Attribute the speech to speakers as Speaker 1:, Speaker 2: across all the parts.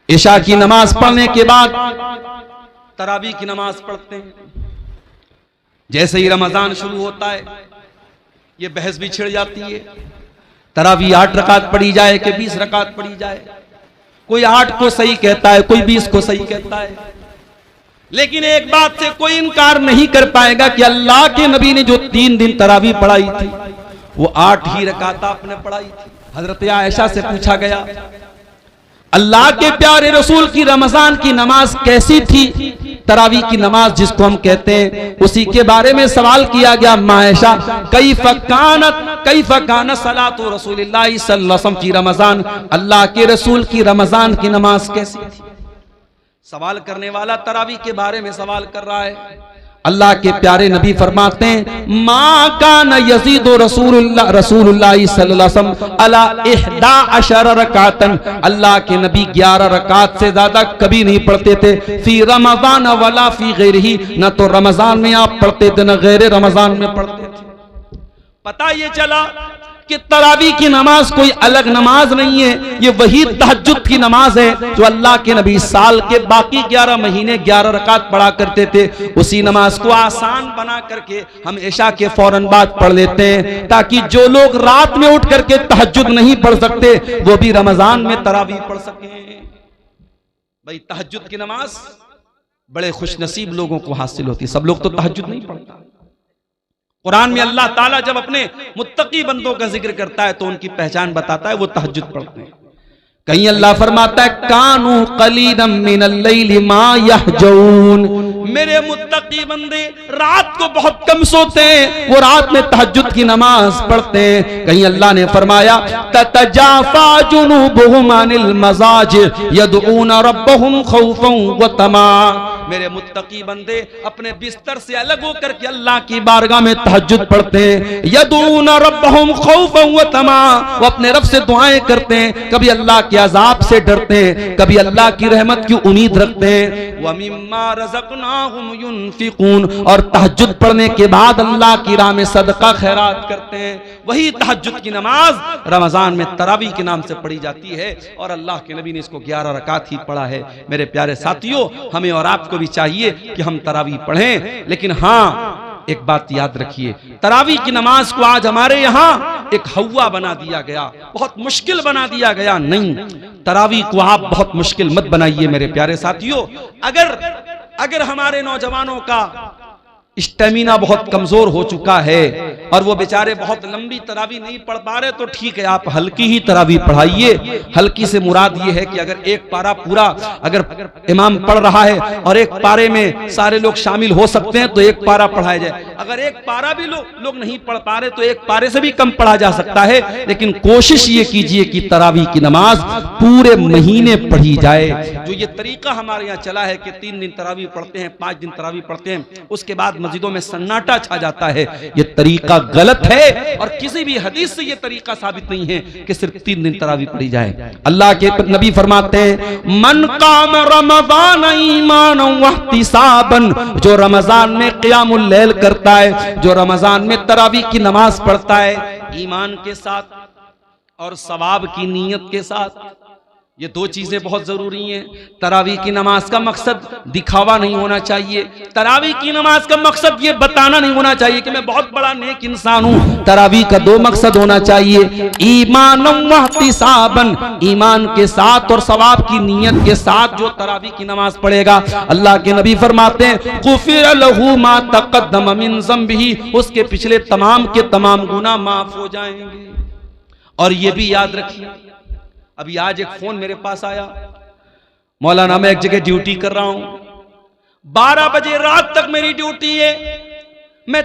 Speaker 1: इशा की नमाज पढ़ने के बाद तरावी की नमाज पढ़ते हैं। जैसे ही रमजान शुरू होता है ये बहस भी छिड़ जाती है, तरावी 8 रकात पढ़ी जाए कि 20 रकात पढ़ी जाए। कोई 8 को सही कहता है, कोई 20 को सही कहता है। लेकिन एक बात से कोई इनकार नहीं कर पाएगा कि अल्लाह के नबी ने जो 3 दिन तरावी पढ़ाई थी वो 8 ही रकात आपने पढ़ाई थी। हजरत आयशा से पूछा गया अल्लाह के प्यारे रसूल की रमजान की नमाज कैसी थी, तरावी की नमाज जिसको हम कहते हैं, उसी के बारे में सवाल किया गया। मायशा कैफ कानत सलातु रसूलिल्लाह सल्लल्लाहु अलैहि वसल्लम की रमजान, अल्लाह के रसूल की रमजान की नमाज कैसी थी। सवाल करने वाला तरावी के बारे में सवाल कर रहा है। अल्लाह के प्यारे नबी फरमाते हैं मा कान यज़ीदु रसूलुल्लाह सल्लल्लाहु अलैहि वसल्लम अला 11 रकातन, अल्लाह के नबी 11 रकात से ज्यादा कभी नहीं पढ़ते थे। फी रमजान वला फी गैरिही, न तो रमजान में आप पढ़ते थे न गैर रमजान में पढ़ते थे। पता ये चला कि तरावी की नमाज कोई अलग नमाज नहीं है, ये वही तहज्जुद की नमाज है जो अल्लाह के नबी साल के बाकी 11 महीने 11 रकात पढ़ा करते थे। उसी नमाज को आसान बना करके हम इशा के फौरन बाद पढ़ लेते हैं, ताकि जो लोग रात में उठ करके तहज्जुद नहीं पढ़ सकते वो भी रमजान में तरावी पढ़ सके। भाई तहज्जुद की नमाज बड़े खुशनसीब लोगों को हासिल होती है, सब लोग तो तहज्जुद नहीं पढ़ता। कुरान में अल्लाह ताला जब अपने मुत्तकी बंदों का जिक्र करता है तो उनकी पहचान बताता है, वो तहज्जुद पढ़ते हैं। कहीं अल्लाह फरमाता है कानू कलीदम मिनल लैली मा यहजऊन, मेरे मुत्तकी बंदे रात को बहुत कम सोते हैं, वो रात में तहज्जुद की नमाज पढ़ते हैं। कहीं अल्लाह ने फरमाया ततजाफा जुनूबुहुम अनिल मजाजिर यदऊना रब्बहुम खौफन व तमा, मेरे मुत्तकी बंदे अपने बिस्तर से अलग होकर के अल्लाह की बारगाह में तहज्जुद पढ़ते हैं। यदऊना रब्बहुम खौफन व तमा, वो अपने रब से दुआएं करते हैं, कभी अल्लाह के अजाब से डरते हैं, कभी अल्लाह की रहमत की उम्मीद रखते हैं। व मिम्मा रज़क़नाहुम युनफिकून, और तहज्जुद पढ़ने के बाद अल्लाह की राह में सदका खैरात करते हैं। वही तहज्जुद की नमाज रमजान में तरावी के नाम से पढ़ी जाती है और अल्लाह के नबी ने इसको 11 रकात ही पढ़ा है। मेरे प्यारे साथियों, हमें और आपको भी चाहिए कि हम तरावी पढ़ें, लेकिन हाँ एक बात याद रखिए, तरावी की नमाज को आज हमारे यहाँ एक हवा बना दिया गया, बहुत मुश्किल बना दिया गया। नहीं, तरावी को आप बहुत मुश्किल मत बनाइए मेरे प्यारे साथियों। अगर हमारे नौजवानों का स्टेमिना बहुत कमजोर हो चुका है और वो बेचारे बहुत लंबी तरावी नहीं पढ़ पा रहे, तो ठीक है, आप हल्की ही तरावी पढ़ाइए। हल्की से मुराद ये है कि अगर एक पारा पूरा अगर इमाम पढ़ रहा है और एक पारे में सारे लोग शामिल हो सकते हैं तो एक पारा पढ़ाया जाए। अगर एक पारा भी लोग नहीं पढ़ पा रहे तो एक पारे से भी कम पढ़ा जा सकता है, लेकिन कोशिश ये कीजिए कि तरावी की नमाज पूरे महीने पढ़ी जाए। जो ये तरीका हमारे यहाँ चला है कि 3 दिन तरावी पढ़ते हैं, 5 दिन तरावी पढ़ते हैं, उसके बाद मस्जिदों में सन्नाटा छा जाता है, ये तरीका गलत है और किसी भी हदीस से ये तरीका साबित नहीं है कि सिर्फ 3 दिन तरावी पढ़ी जाए। अल्लाह के नबी फरमाते हैं मन काम रमजान ईमानन व इहतिसाबन, जो रमजान में क़ियामुल लैल करता है, जो रमजान में तरावी की नमाज पढ़ता है ईमान के साथ और सवाब की नीयत के साथ, ये 2 चीजें बहुत जरूरी हैं। तरावी की नमाज का मकसद दिखावा नहीं होना चाहिए, तरावी की नमाज का मकसद ये बताना नहीं होना चाहिए कि मैं बहुत बड़ा नेक इंसान हूं। तरावी का 2 मकसद होना चाहिए, ईमानन व इहतिसाबन, ईमान के साथ और सवाब की नीयत के साथ जो तरावी की नमाज पढ़ेगा, अल्लाह के नबी फरमाते हैं गुफिर लहू मा तक़द्दम मिन ज़म्बिही, उसके पिछले तमाम के तमाम गुनाह माफ हो जाएंगे। और ये भी याद रखिए, अभी आज एक फोन मेरे पास आया, मौलाना मैं एक जगह ड्यूटी कर रहा हूं, 12 बजे रात तक मेरी ड्यूटी है, मैं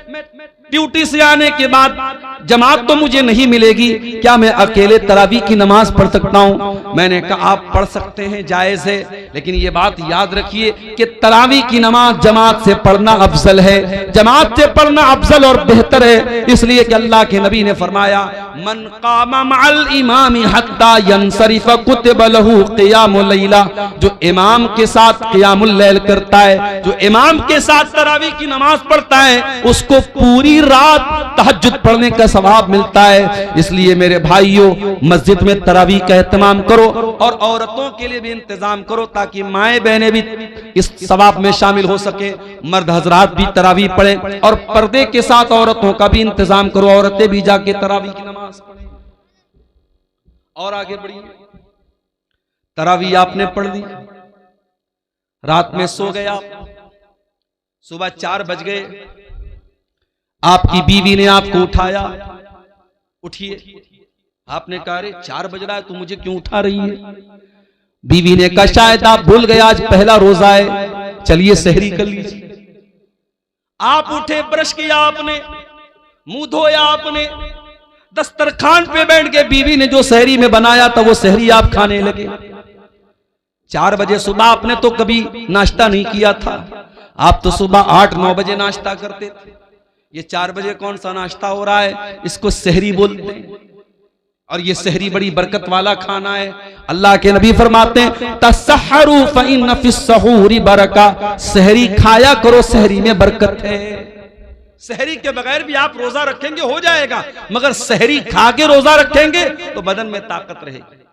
Speaker 1: ड्यूटी से आने के बाद जमात तो मुझे नहीं मिलेगी, क्या मैं अकेले तरावी की नमाज पढ़ सकता हूं? मैंने कहा आप पढ़ सकते हैं, जायज है, लेकिन ये बात याद रखिए कि तरावी की नमाज जमात से पढ़ना अफजल है, जमात से पढ़ना अफजल और बेहतर है, इसलिए कि अल्लाह के नबी ने फरमाया मन कामा मअल इमामी हत्ता यंसरिफ कुतिब लहू क़ियामुल लैला, जो इमाम के साथ क़ियामुल लैल करता है, जो इमाम के साथ तरावी की नमाज पढ़ता है, उसको पूरी रात तहज्जुद पढ़ने का सवाब मिलता है। इसलिए मेरे भाइयों, मस्जिद में तरावी का एहतमाम करो और औरतों के लिए भी इंतजाम करो ताकि माएं बहनें भी इस सवाब में शामिल हो सके। मर्द हजरात भी तरावी पढ़े और पर्दे के साथ औरतों का भी इंतजाम करो, औरतें भी जाके तरावी की नमाज पढ़े। और आगे बढ़िए, तरावी आपने पढ़ ली, रात में सो गए आप, सुबह 4 बज गए, आपकी बीवी ने आपको उठाया, उठिए। आपने कहा अरे 4 बज रहा है तो मुझे क्यों उठा रही है? बीवी ने कहा शायद आप भूल गए आज पहला रोजा है, चलिए सहरी कर लीजिए। आप उठे, ब्रश किया आपने, मुंह धोया आपने, दस्तरखान पे बैठ के बीवी ने जो सहरी में बनाया था वो सहरी आप खाने लगे। 4 बजे सुबह आपने तो कभी नाश्ता नहीं किया था, आप तो सुबह 8-9 बजे नाश्ता करते थे। ये 4 बजे कौन सा नाश्ता हो रहा है? इसको सहरी बोलते हैं। और ये सहरी बड़ी बरकत वाला खाना है। अल्लाह के नबी फरमाते हैं तसहरू फइन्न फिस्सहूरी बरका, सहरी खाया करो, सहरी में बरकत है। सहरी के बगैर भी आप रोजा रखेंगे हो जाएगा, मगर सहरी खा के रोजा रखेंगे तो बदन में ताकत रहेगी।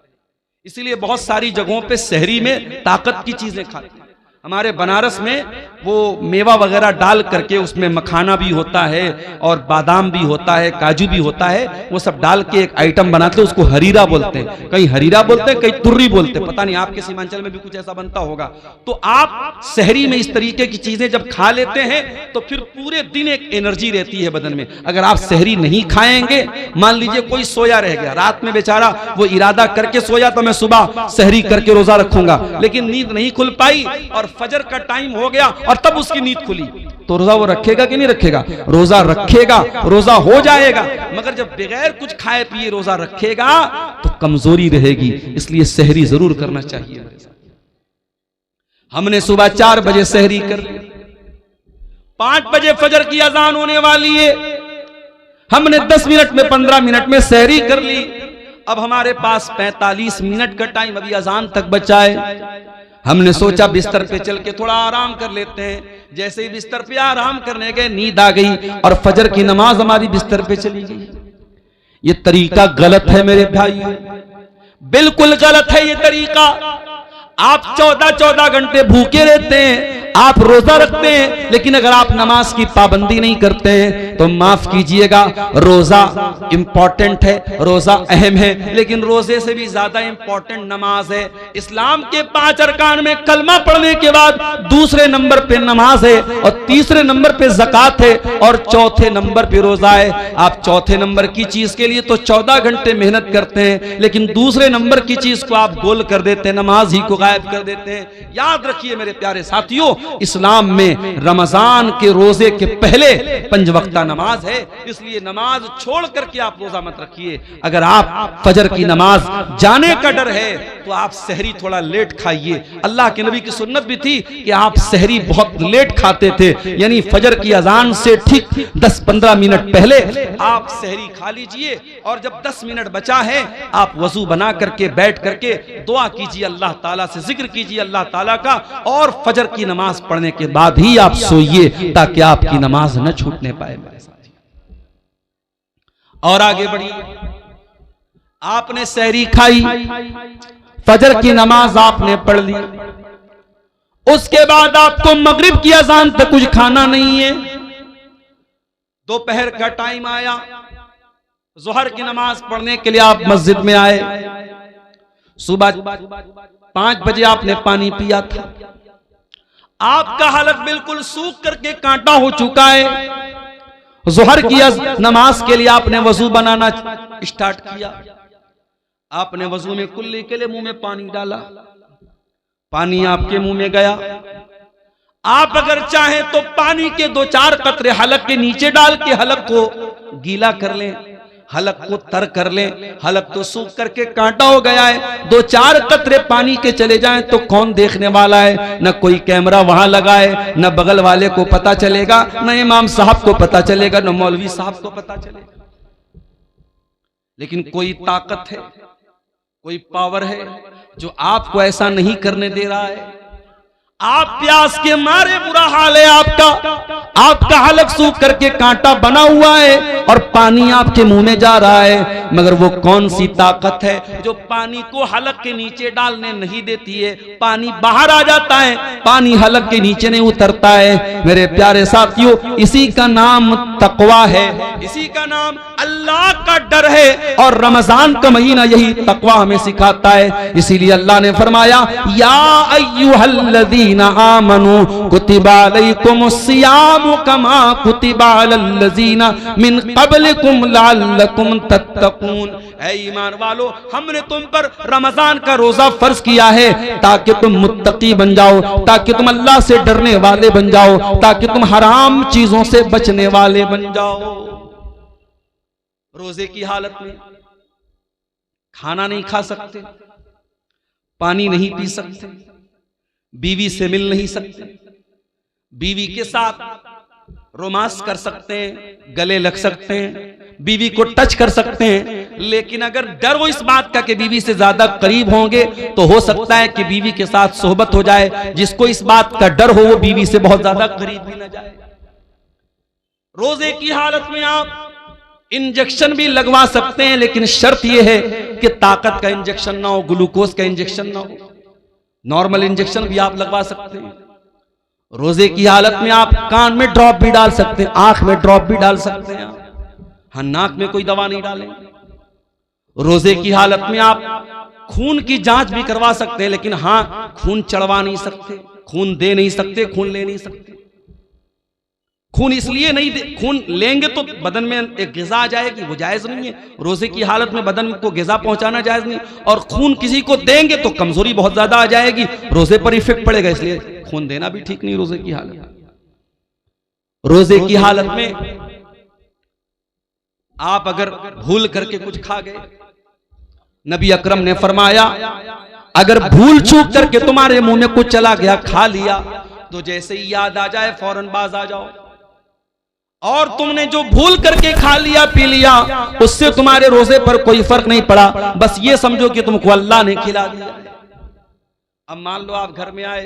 Speaker 1: इसीलिए बहुत सारी जगहों पे सहरी में ताकत की चीजें खाते हैं। हमारे बनारस में वो मेवा वगैरह डाल करके उसमें मखाना भी होता है और बादाम भी होता है, काजू भी होता है, वो सब डाल के एक आइटम बनाते हैं, उसको हरीरा बोलते हैं। कहीं हरीरा बोलते हैं, कहीं तुर्री बोलते हैं, पता नहीं आपके सीमांचल में भी कुछ ऐसा बनता होगा। तो आप सहरी में इस तरीके की चीजें जब खा लेते हैं तो फिर पूरे दिन एक एनर्जी रहती है बदन में। अगर आप सहरी नहीं खाएंगे, मान लीजिए कोई सोया रह गया, रात में बेचारा वो इरादा करके सोया तो मैं सुबह सहरी करके रोजा रखूंगा, लेकिन नींद नहीं खुल पाई और फजर का टाइम हो गया और तब उसकी नींद खुली, तो रोजा वो रखेगा कि नहीं रखेगा? रोजा रखेगा, रोजा हो जाएगा। मगर जब बगैर कुछ खाए पिए रोजा रखेगा तो कमजोरी रहेगी। इसलिए सहरी जरूर करना चाहिए। हमने सुबह 4 बजे सहरी कर ली, 5 बजे फजर की अजान होने वाली है, हमने 10 मिनट में 15 मिनट में सहरी कर ली। अब हमारे पास 45 मिनट का टाइम अभी अजान तक बचा है। हमने सोचा बिस्तर पे चल के थोड़ा आराम कर लेते हैं। जैसे ही बिस्तर पे आराम करने गए, नींद आ गई और फजर की नमाज हमारी बिस्तर पे चली गई। ये तरीका गलत है मेरे भाई, बिल्कुल गलत है ये तरीका। आप 14-14 घंटे भूखे रहते हैं, आप रोजा रखते हैं, लेकिन अगर आप नमाज की पाबंदी नहीं करते हैं तो माफ कीजिएगा, रोजा इंपॉर्टेंट है, रोजा अहम है, लेकिन रोजे से भी ज्यादा इंपॉर्टेंट नमाज है। इस्लाम के 5 अरकान में कलमा पढ़ने के बाद दूसरे नंबर पे नमाज है और तीसरे नंबर पे ज़कात है और चौथे नंबर पे रोजा है। आप चौथे नंबर की चीज के लिए तो 14 घंटे मेहनत करते हैं, लेकिन दूसरे नंबर की चीज को आप गोल कर देते हैं, नमाज ही को गायब कर देते हैं। याद रखिए मेरे प्यारे साथियों, इस्लाम में रमजान के रोजे के पहले 5 वक्ता नमाज है, इसलिए नमाज छोड़ करके आप रोजा मत रखिए। अगर आप फजर की नमाज जाने का डर है तो आप सहरी थोड़ा लेट खाइए। अल्लाह के नबी की सुन्नत भी थी कि आप सहरी बहुत लेट खाते थे, यानी फजर की अजान से ठीक 10-15 मिनट पहले आप सहरी खा लीजिए और जब 10 मिनट बचा है आप वजू बना करके बैठ करके दुआ कीजिए, अल्लाह ताला से जिक्र कीजिए अल्लाह ताला का, और फजर की नमाज पढ़ने के बाद ही आप सोइए ताकि आपकी नमाज न छूटने पाए। और आगे बढ़िए, आपने सहरी खाई, फजर की नमाज आपने पढ़ ली, उसके बाद आपको मगरिब की अजान तक कुछ खाना नहीं है। दोपहर का टाइम आया, जोहर की नमाज पढ़ने के लिए आप मस्जिद में आए, सुबह 5 बजे आपने पानी पिया था, आपका हलक बिल्कुल सूख करके कांटा हो चुका है। जोहर की नमाज के लिए आपने वजू बनाना स्टार्ट किया, आपने वजू में कुल्ली के लिए मुंह में पानी डाला, पानी आपके मुंह में गया। आप अगर चाहें तो पानी के 2-4 कतरे हलक के नीचे डाल के हलक को गीला कर लें, हलक को तर कर लें। हलक तो सूख करके कांटा हो गया है, 2-4 कतरे पानी के चले जाएं तो कौन देखने वाला है? न कोई कैमरा वहां लगा है, न बगल वाले को पता चलेगा, न इमाम साहब को पता चलेगा, न मौलवी साहब को पता चलेगा। लेकिन कोई ताकत है, कोई पावर है जो आपको ऐसा नहीं करने दे रहा है। आप प्यास के मारे, बुरा हाल है आपका हलक सूख करके कांटा बना हुआ है और पानी आपके मुंह में जा रहा है, मगर वो कौन सी ताकत है जो पानी को हलक के नीचे डालने नहीं देती है? पानी बाहर आ जाता है, पानी हलक के नीचे नहीं उतरता है। मेरे प्यारे साथियों, इसी का नाम तकवा है, इसी का नाम अल्लाह का डर है, और रमजान का महीना यही तकवा हमें सिखाता है। इसीलिए अल्लाह ने फरमाया, या अय्युहल्लज़ीना आमनू कुतिबा अलैकुमुस्सियामु कमा कुतिबा अलल्लज़ीना मिन क़ब्लिकुम लअल्लकुम तत्तक़ून। ऐ ईमान वालो, हमने तुम पर रमजान का रोजा फर्ज किया है ताकि तुम मुत्तकी बन जाओ, ताकि तुम अल्लाह से डरने वाले बन जाओ, ताकि तुम हराम चीजों से बचने वाले बन जाओ। रोजे की हालत में खाना नहीं खा सकते, पानी नहीं पी सकते, बीवी से मिल नहीं सकते, बीवी के साथ रोमांस कर सकते हैं, गले लग सकते हैं, बीवी को टच कर सकते हैं, लेकिन अगर डर हो इस बात का कि बीवी से ज्यादा करीब होंगे तो हो सकता है कि बीवी के साथ सोहबत हो जाए। जिसको इस बात का डर हो वो बीवी से बहुत ज्यादा करीब भी न जाए। रोजे की हालत में आप इंजेक्शन भी लगवा सकते हैं, लेकिन शर्त यह है कि ताकत का इंजेक्शन ना हो, ग्लूकोज का इंजेक्शन ना हो। नॉर्मल इंजेक्शन भी आप लगवा सकते हैं। रोजे की हालत में आप कान में ड्रॉप भी डाल सकते हैं, आंख में ड्रॉप भी डाल सकते हैं। हाँ, नाक में कोई दवा नहीं डालेंगे। रोजे की हालत में आप खून की जांच भी करवा सकते हैं, लेकिन हाँ, खून चढ़वा नहीं सकते, खून दे नहीं सकते, खून ले नहीं सकते। खून इसलिए नहीं दे, खून लेंगे तो बदन में एक ग़िज़ा आ जाएगी, वो जायज नहीं है। रोजे की हालत में बदन को ग़िज़ा पहुंचाना जायज नहीं, और खून किसी को देंगे तो कमजोरी बहुत ज्यादा आ जाएगी, रोजे पर इफेक्ट पड़ेगा, इसलिए खून देना भी ठीक नहीं रोजे की हालत। रोजे की हालत में आप अगर भूल करके कुछ खा गए, नबी अकरम ने फरमाया, अगर भूल चूक करके तुम्हारे मुंह में कुछ चला गया, खा लिया, तो जैसे ही याद आ जाए फौरन बाज आ जाओ। और तुमने जो भूल करके खा लिया, पी लिया, उससे तुम्हारे रोजे पर कोई फर्क नहीं पड़ा, बस ये समझो कि तुमको अल्लाह ने खिला दिया। अब मान लो आप घर में आए,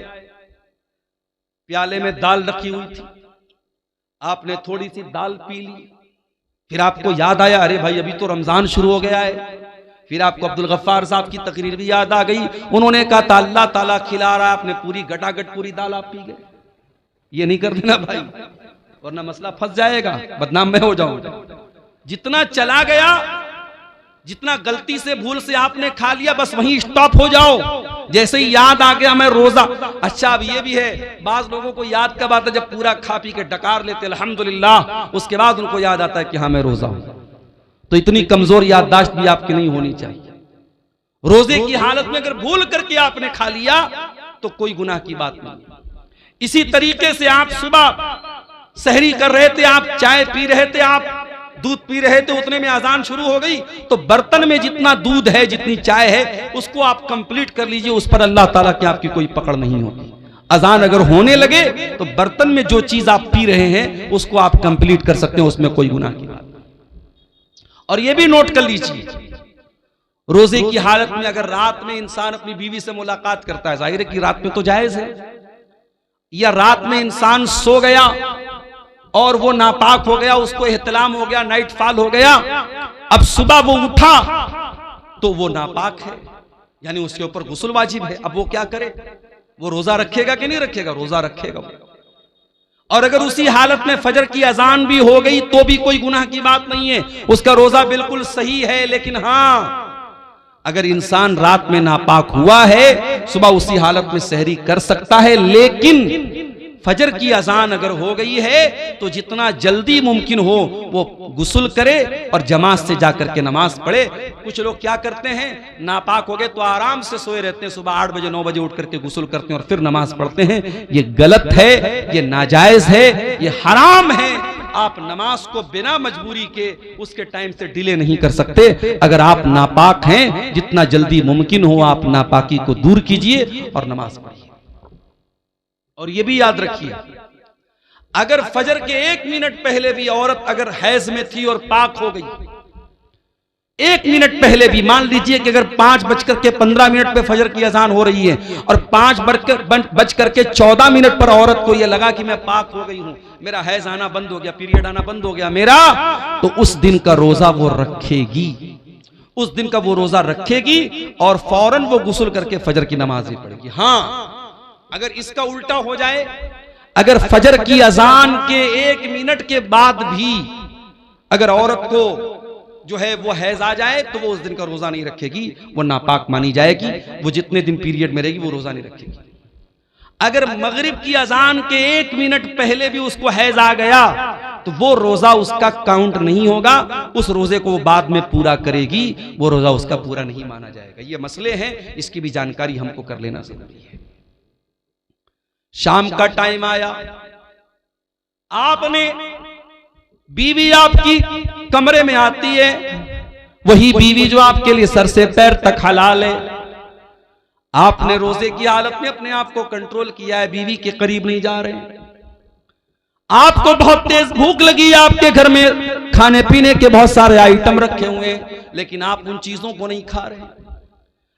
Speaker 1: प्याले में दाल रखी हुई थी, आपने थोड़ी सी दाल पी ली, फिर आपको याद आया, अरे भाई अभी तो रमजान शुरू हो गया है। फिर आपको अब्दुल गफ्फार साहब की तकरीर भी याद आ गई, उन्होंने कहा था अल्लाह ताला खिला रहा है, आपने पूरी गटागट पूरी दाल आप पी गए। ये नहीं कर देना भाई, वरना मसला फंस जाएगा, बदनाम मैं हो जाऊंगा। जितना चला गया, जितना गलती से भूल से आपने खा लिया, बस वहीं स्टॉप हो जाओ। जैसे ही याद आ गया मैं रोजा, अच्छा अब ये भी है, बाज लोगों को याद कब आता है? जब पूरा खा पी के डकार लेते अल्हम्दुलिल्लाह, उसके बाद उनको याद आता है कि हाँ मैं रोजा हूं। तो इतनी कमजोर याददाश्त भी आपकी नहीं होनी चाहिए। रोजे की हालत में अगर भूल करके आपने खा लिया तो कोई गुनाह की बात नहीं। इसी तरीके से आप सुबह सहरी कर रहे थे, आप चाय पी रहे थे, आप दूध पी रहे थे, उतने में अजान शुरू हो गई, तो बर्तन में जितना दूध है, जितनी चाय है, उसको आप कंप्लीट कर लीजिए, उस पर अल्लाह ताला की आपकी कोई पकड़ नहीं होगी। अजान अगर होने लगे तो बर्तन में जो चीज आप पी रहे हैं उसको आप कंप्लीट कर सकते हैं, उसमें कोई गुनाह की बात। और ये भी नोट कर लीजिए, रोजे की हालत में अगर रात में इंसान अपनी बीवी से मुलाकात करता है, जाहिर है कि रात में तो जायज है, या रात में इंसान सो गया और वो नापाक हो गया, उसको एहतलाम हो गया, नाइट फॉल हो गया, अब सुबह वो उठा तो वो नापाक है, यानी उसके ऊपर गुस्ल वाजिब है। अब वो क्या करे? वो रोजा रखेगा कि नहीं रखेगा? रोजा रखेगा। और अगर उसी हालत में फजर की अजान भी हो गई तो भी कोई गुनाह की बात नहीं है, उसका रोजा बिल्कुल सही है। लेकिन हाँ, अगर इंसान रात में नापाक हुआ है, सुबह उसी हालत में सहरी कर सकता है, लेकिन फजर की अजान अगर हो गई है तो जितना जल्दी मुमकिन हो वो गुस्ल करे और जमात से जाकर के नमाज पढ़े। कुछ लोग क्या करते हैं, नापाक हो गए तो आराम से सोए रहते हैं, सुबह 8 बजे 9 बजे उठ करके गुस्ल करते हैं और फिर नमाज पढ़ते हैं। ये गलत है, ये नाजायज है, ये हराम है। आप नमाज को बिना मजबूरी के उसके टाइम से डिले नहीं कर सकते। अगर आप नापाक हैं, जितना जल्दी मुमकिन हो आप नापाकी को दूर कीजिए और नमाज पढ़िए। और ये भी याद रखिए, अगर फजर के 1 मिनट पहले भी औरत अगर हैज में थी और पाक हो गई 1 मिनट पहले भी, मान लीजिए कि अगर 5:15 पे फजर की अजान हो रही है और 5:14 पर औरत को यह लगा कि मैं पाक हो गई हूं, मेरा हैज आना बंद हो गया, पीरियड आना बंद हो गया मेरा, तो उस दिन का रोजा वो रखेगी, उस दिन का वो रोजा रखेगी और फौरन वो गुस्ल करके फजर की नमाज ही पढ़ेगी। हां, अगर इसका उल्टा हो जाए, अगर फजर की अजान के 1 मिनट के बाद भी अगर औरत को जो है वो हैज आ जाए तो वो उस दिन का रोजा नहीं रखेगी, वो नापाक मानी जाएगी, वो जितने दिन पीरियड में रहेगी वो रोजा नहीं रखेगी। अगर मगरिब की अजान के 1 मिनट पहले भी उसको हैज आ गया तो वो रोजा उसका काउंट नहीं होगा, उस रोजे को वो बाद में पूरा करेगी, वो रोजा उसका पूरा नहीं माना जाएगा। ये मसले हैं, इसकी भी जानकारी हमको कर लेना जरूरी है। शाम का टाइम आया, आपने, बीवी आपकी कमरे में आती है, वही बीवी जो आपके लिए सर से पैर तक हलाल है, आपने रोजे की हालत में अपने आप को कंट्रोल किया है, बीवी के करीब नहीं जा रहे, आपको बहुत तेज भूख लगी है, आपके घर में खाने पीने के बहुत सारे आइटम रखे हुए हैं, लेकिन आप उन चीजों को नहीं खा रहे,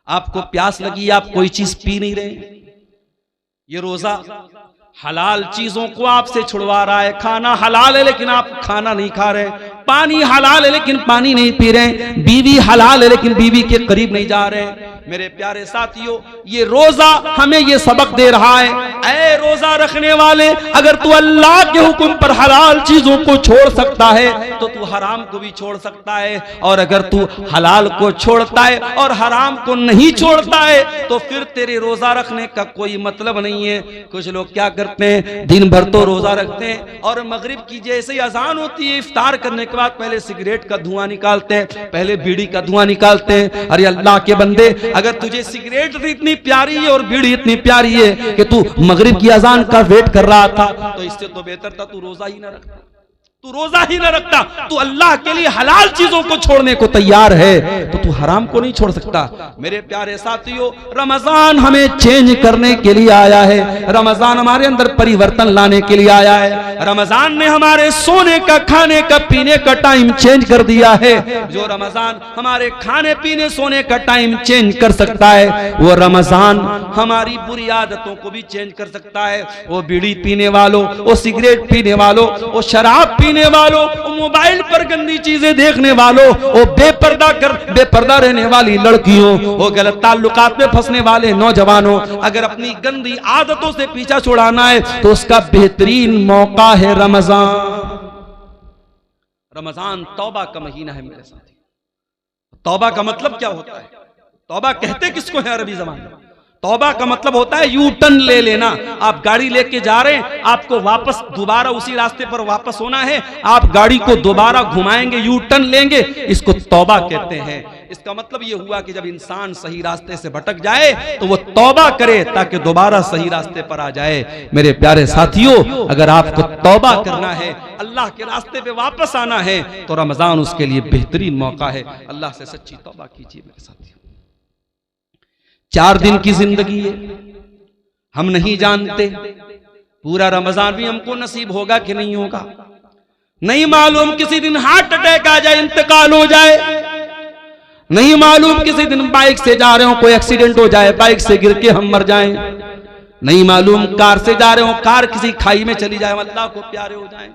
Speaker 1: आपको प्यास लगी, आप कोई चीज पी नहीं रहे, ये रोजा हलाल चीजों को आपसे छुड़वा रहा है। खाना हलाल है लेकिन आप खाना नहीं खा रहे, पानी हलाल है लेकिन पानी नहीं पी रहे, बीवी हलाल है लेकिन बीवी के करीब नहीं जा रहे। मेरे प्यारे साथियों, ये रोजा हमें ये सबक दे रहा है, ऐ रोजा रखने वाले, अगर तू अल्लाह के हुक्म पर हलाल चीजों को छोड़ सकता है तो तू हराम को भी छोड़ सकता है, और अगर तू हलाल को छोड़ता है और हराम को नहीं छोड़ता है तो फिर तेरे रोजा रखने का कोई मतलब नहीं है। कुछ लोग क्या करते हैं, दिन भर तो रोजा रखते हैं और मगरिब की जैसे ही अजान होती है, इफ्तार करने के बाद पहले सिगरेट का धुआं निकालते हैं, पहले बीड़ी का धुआं निकालते हैं। अरे अल्लाह के बंदे, अगर तुझे सिगरेट इतनी प्यारी है और बीड़ी इतनी प्यारी है कि तू मगरिब की अजान का वेट कर रहा था, तो इससे तो बेहतर था तू रोजा ही ना रखता, तू रोजा ही ना रखता। तू अल्लाह के लिए हलाल चीजों को छोड़ने को तैयार है तो तू हराम को नहीं छोड़ सकता। मेरे प्यारे साथियों, रमजान हमें चेंज करने के लिए आया है, रमजान हमारे अंदर परिवर्तन लाने के लिए आया है। रमजान ने हमारे सोने का, खाने का, पीने का टाइम चेंज कर दिया है। जो रमजान हमारे खाने पीने सोने का टाइम चेंज कर सकता है, वो रमजान हमारी बुरी आदतों को भी चेंज कर सकता है। वो बीड़ी पीने वालों, वो सिगरेट पीने वालों, वो शराब पीने वालों, मोबाइल पर गंदी चीजें देखने वालों, वो बेपर्दा रहने वाली लड़कियों, वो गलत ताल्लुकात में फंसने वाले नौजवानों, अगर अपनी गंदी आदतों से पीछा छुड़ाना है तो उसका बेहतरीन मौका है रमजान। रमजान तौबा का महीना है मेरे साथी। तौबा का मतलब क्या होता है? तौबा कहते किसको है अरबी ज़बान में? तौबा का मतलब होता है यू टर्न ले लेना। आप गाड़ी लेके जा रहे हैं, आपको वापस दोबारा उसी रास्ते पर वापस होना है, आप गाड़ी को दोबारा घुमाएंगे, यू टर्न लेंगे, इसको तौबा कहते हैं। इसका मतलब ये हुआ कि जब इंसान सही रास्ते से भटक जाए तो वो तौबा करे ताकि दोबारा सही रास्ते पर आ जाए। मेरे प्यारे साथियों, अगर आपको तौबा करना है, अल्लाह के रास्ते पे वापस आना है, तो रमजान उसके लिए बेहतरीन मौका है। अल्लाह से सच्ची तौबा कीजिए मेरे साथियों। 4 दिन की जिंदगी है, हम नहीं जानते पूरा रमजान भी हमको नसीब होगा कि नहीं होगा, नहीं मालूम। किसी दिन हार्ट अटैक आ जाए, इंतकाल हो जाए, नहीं मालूम। किसी दिन बाइक से जा रहे हो, कोई एक्सीडेंट हो जाए, बाइक से गिर के हम मर जाएं, नहीं मालूम। कार से जा रहे हो, कार किसी खाई में चली जाए, अल्लाह को प्यारे हो जाए।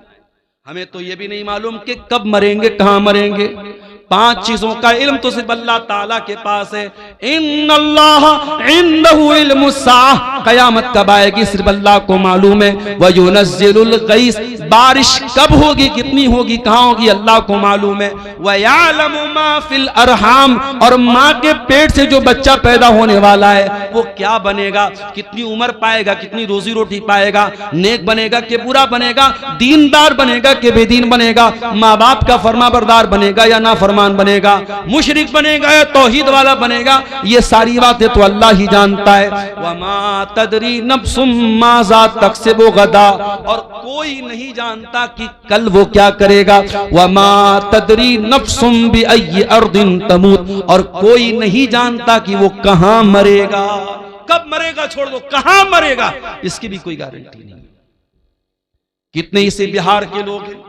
Speaker 1: हमें तो ये भी नहीं मालूम कि कब मरेंगे, कहां मरेंगे। 5 चीजों का इल्म तो सिर्फ अल्लाह ताला के पास है। इन्नल्लाह इंदहु इल्मुस्साह, कयामत कब आएगी सिर्फ अल्लाह को मालूम है। व युनज़्ज़िलुल गैस, बारिश कब होगी, कितनी होगी, कहां होगी, अल्लाह को मालूम है। व यअलमु मा फिल अरहाम, और माँ के पेट से जो बच्चा पैदा होने वाला है वो क्या बनेगा, कितनी उम्र पाएगा, कितनी रोजी रोटी पाएगा, नेक बनेगा कि बुरा बनेगा, दीनदार बनेगा कि बेदीन बनेगा, माँ बाप का फरमाबरदार बनेगा या ना फरमान बनेगा, मुशरिक बनेगा या तौहीद वाला बनेगा, ये सारी बातें तो अल्लाह ही जानता है। वमा तदरी नफ्सुम माज़ा तक्सिबु गदा, और कोई नहीं जानता कि कल वो क्या करेगा। वमा तदरी नफ्सुम बिअय्यि अर्दिन तमूत, और कोई नहीं जानता कि वो कहां मरेगा, कब मरेगा छोड़ दो, कहां मरेगा इसकी भी कोई गारंटी नहीं। कितने इसे बिहार के लोग हैं,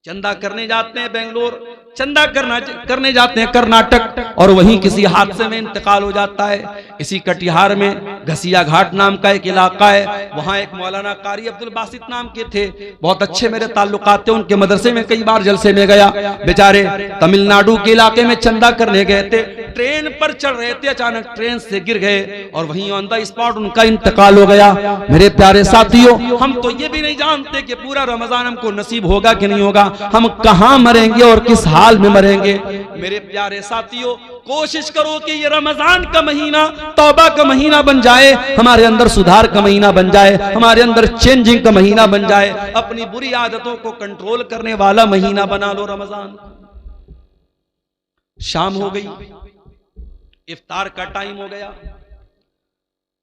Speaker 1: चंदा करने जाते हैं बेंगलोर, चंदा करने जाते हैं कर्नाटक, और वहीं किसी हादसे में इंतकाल हो जाता है। इसी कटिहार में घसिया घाट नाम का एक इलाका है, वहां एक मौलाना कारी अब्दुल बासित नाम के थे, बहुत अच्छे मेरे ताल्लुकात थे, उनके मदरसे में कई बार जलसे में गया। बेचारे तमिलनाडु के इलाके में चंदा करने गए थे, ट्रेन पर चढ़ रहे थे, अचानक ट्रेन से गिर गए और वहीं ऑन द स्पॉट उनका इंतकाल हो गया। मेरे प्यारे साथियों, हम तो ये भी नहीं जानते कि पूरा रमजान हमको नसीब होगा कि नहीं होगा, हम कहां मरेंगे और किस हाल में मरेंगे। मेरे प्यारे साथियों, कोशिश करो कि ये रमजान का महीना तौबा का महीना बन जाए, हमारे अंदर सुधार का महीना बन जाए, हमारे अंदर चेंजिंग का महीना बन जाए, अपनी बुरी आदतों को कंट्रोल करने वाला महीना बना लो रमजान। शाम हो गई, इफ्तार का टाइम हो गया,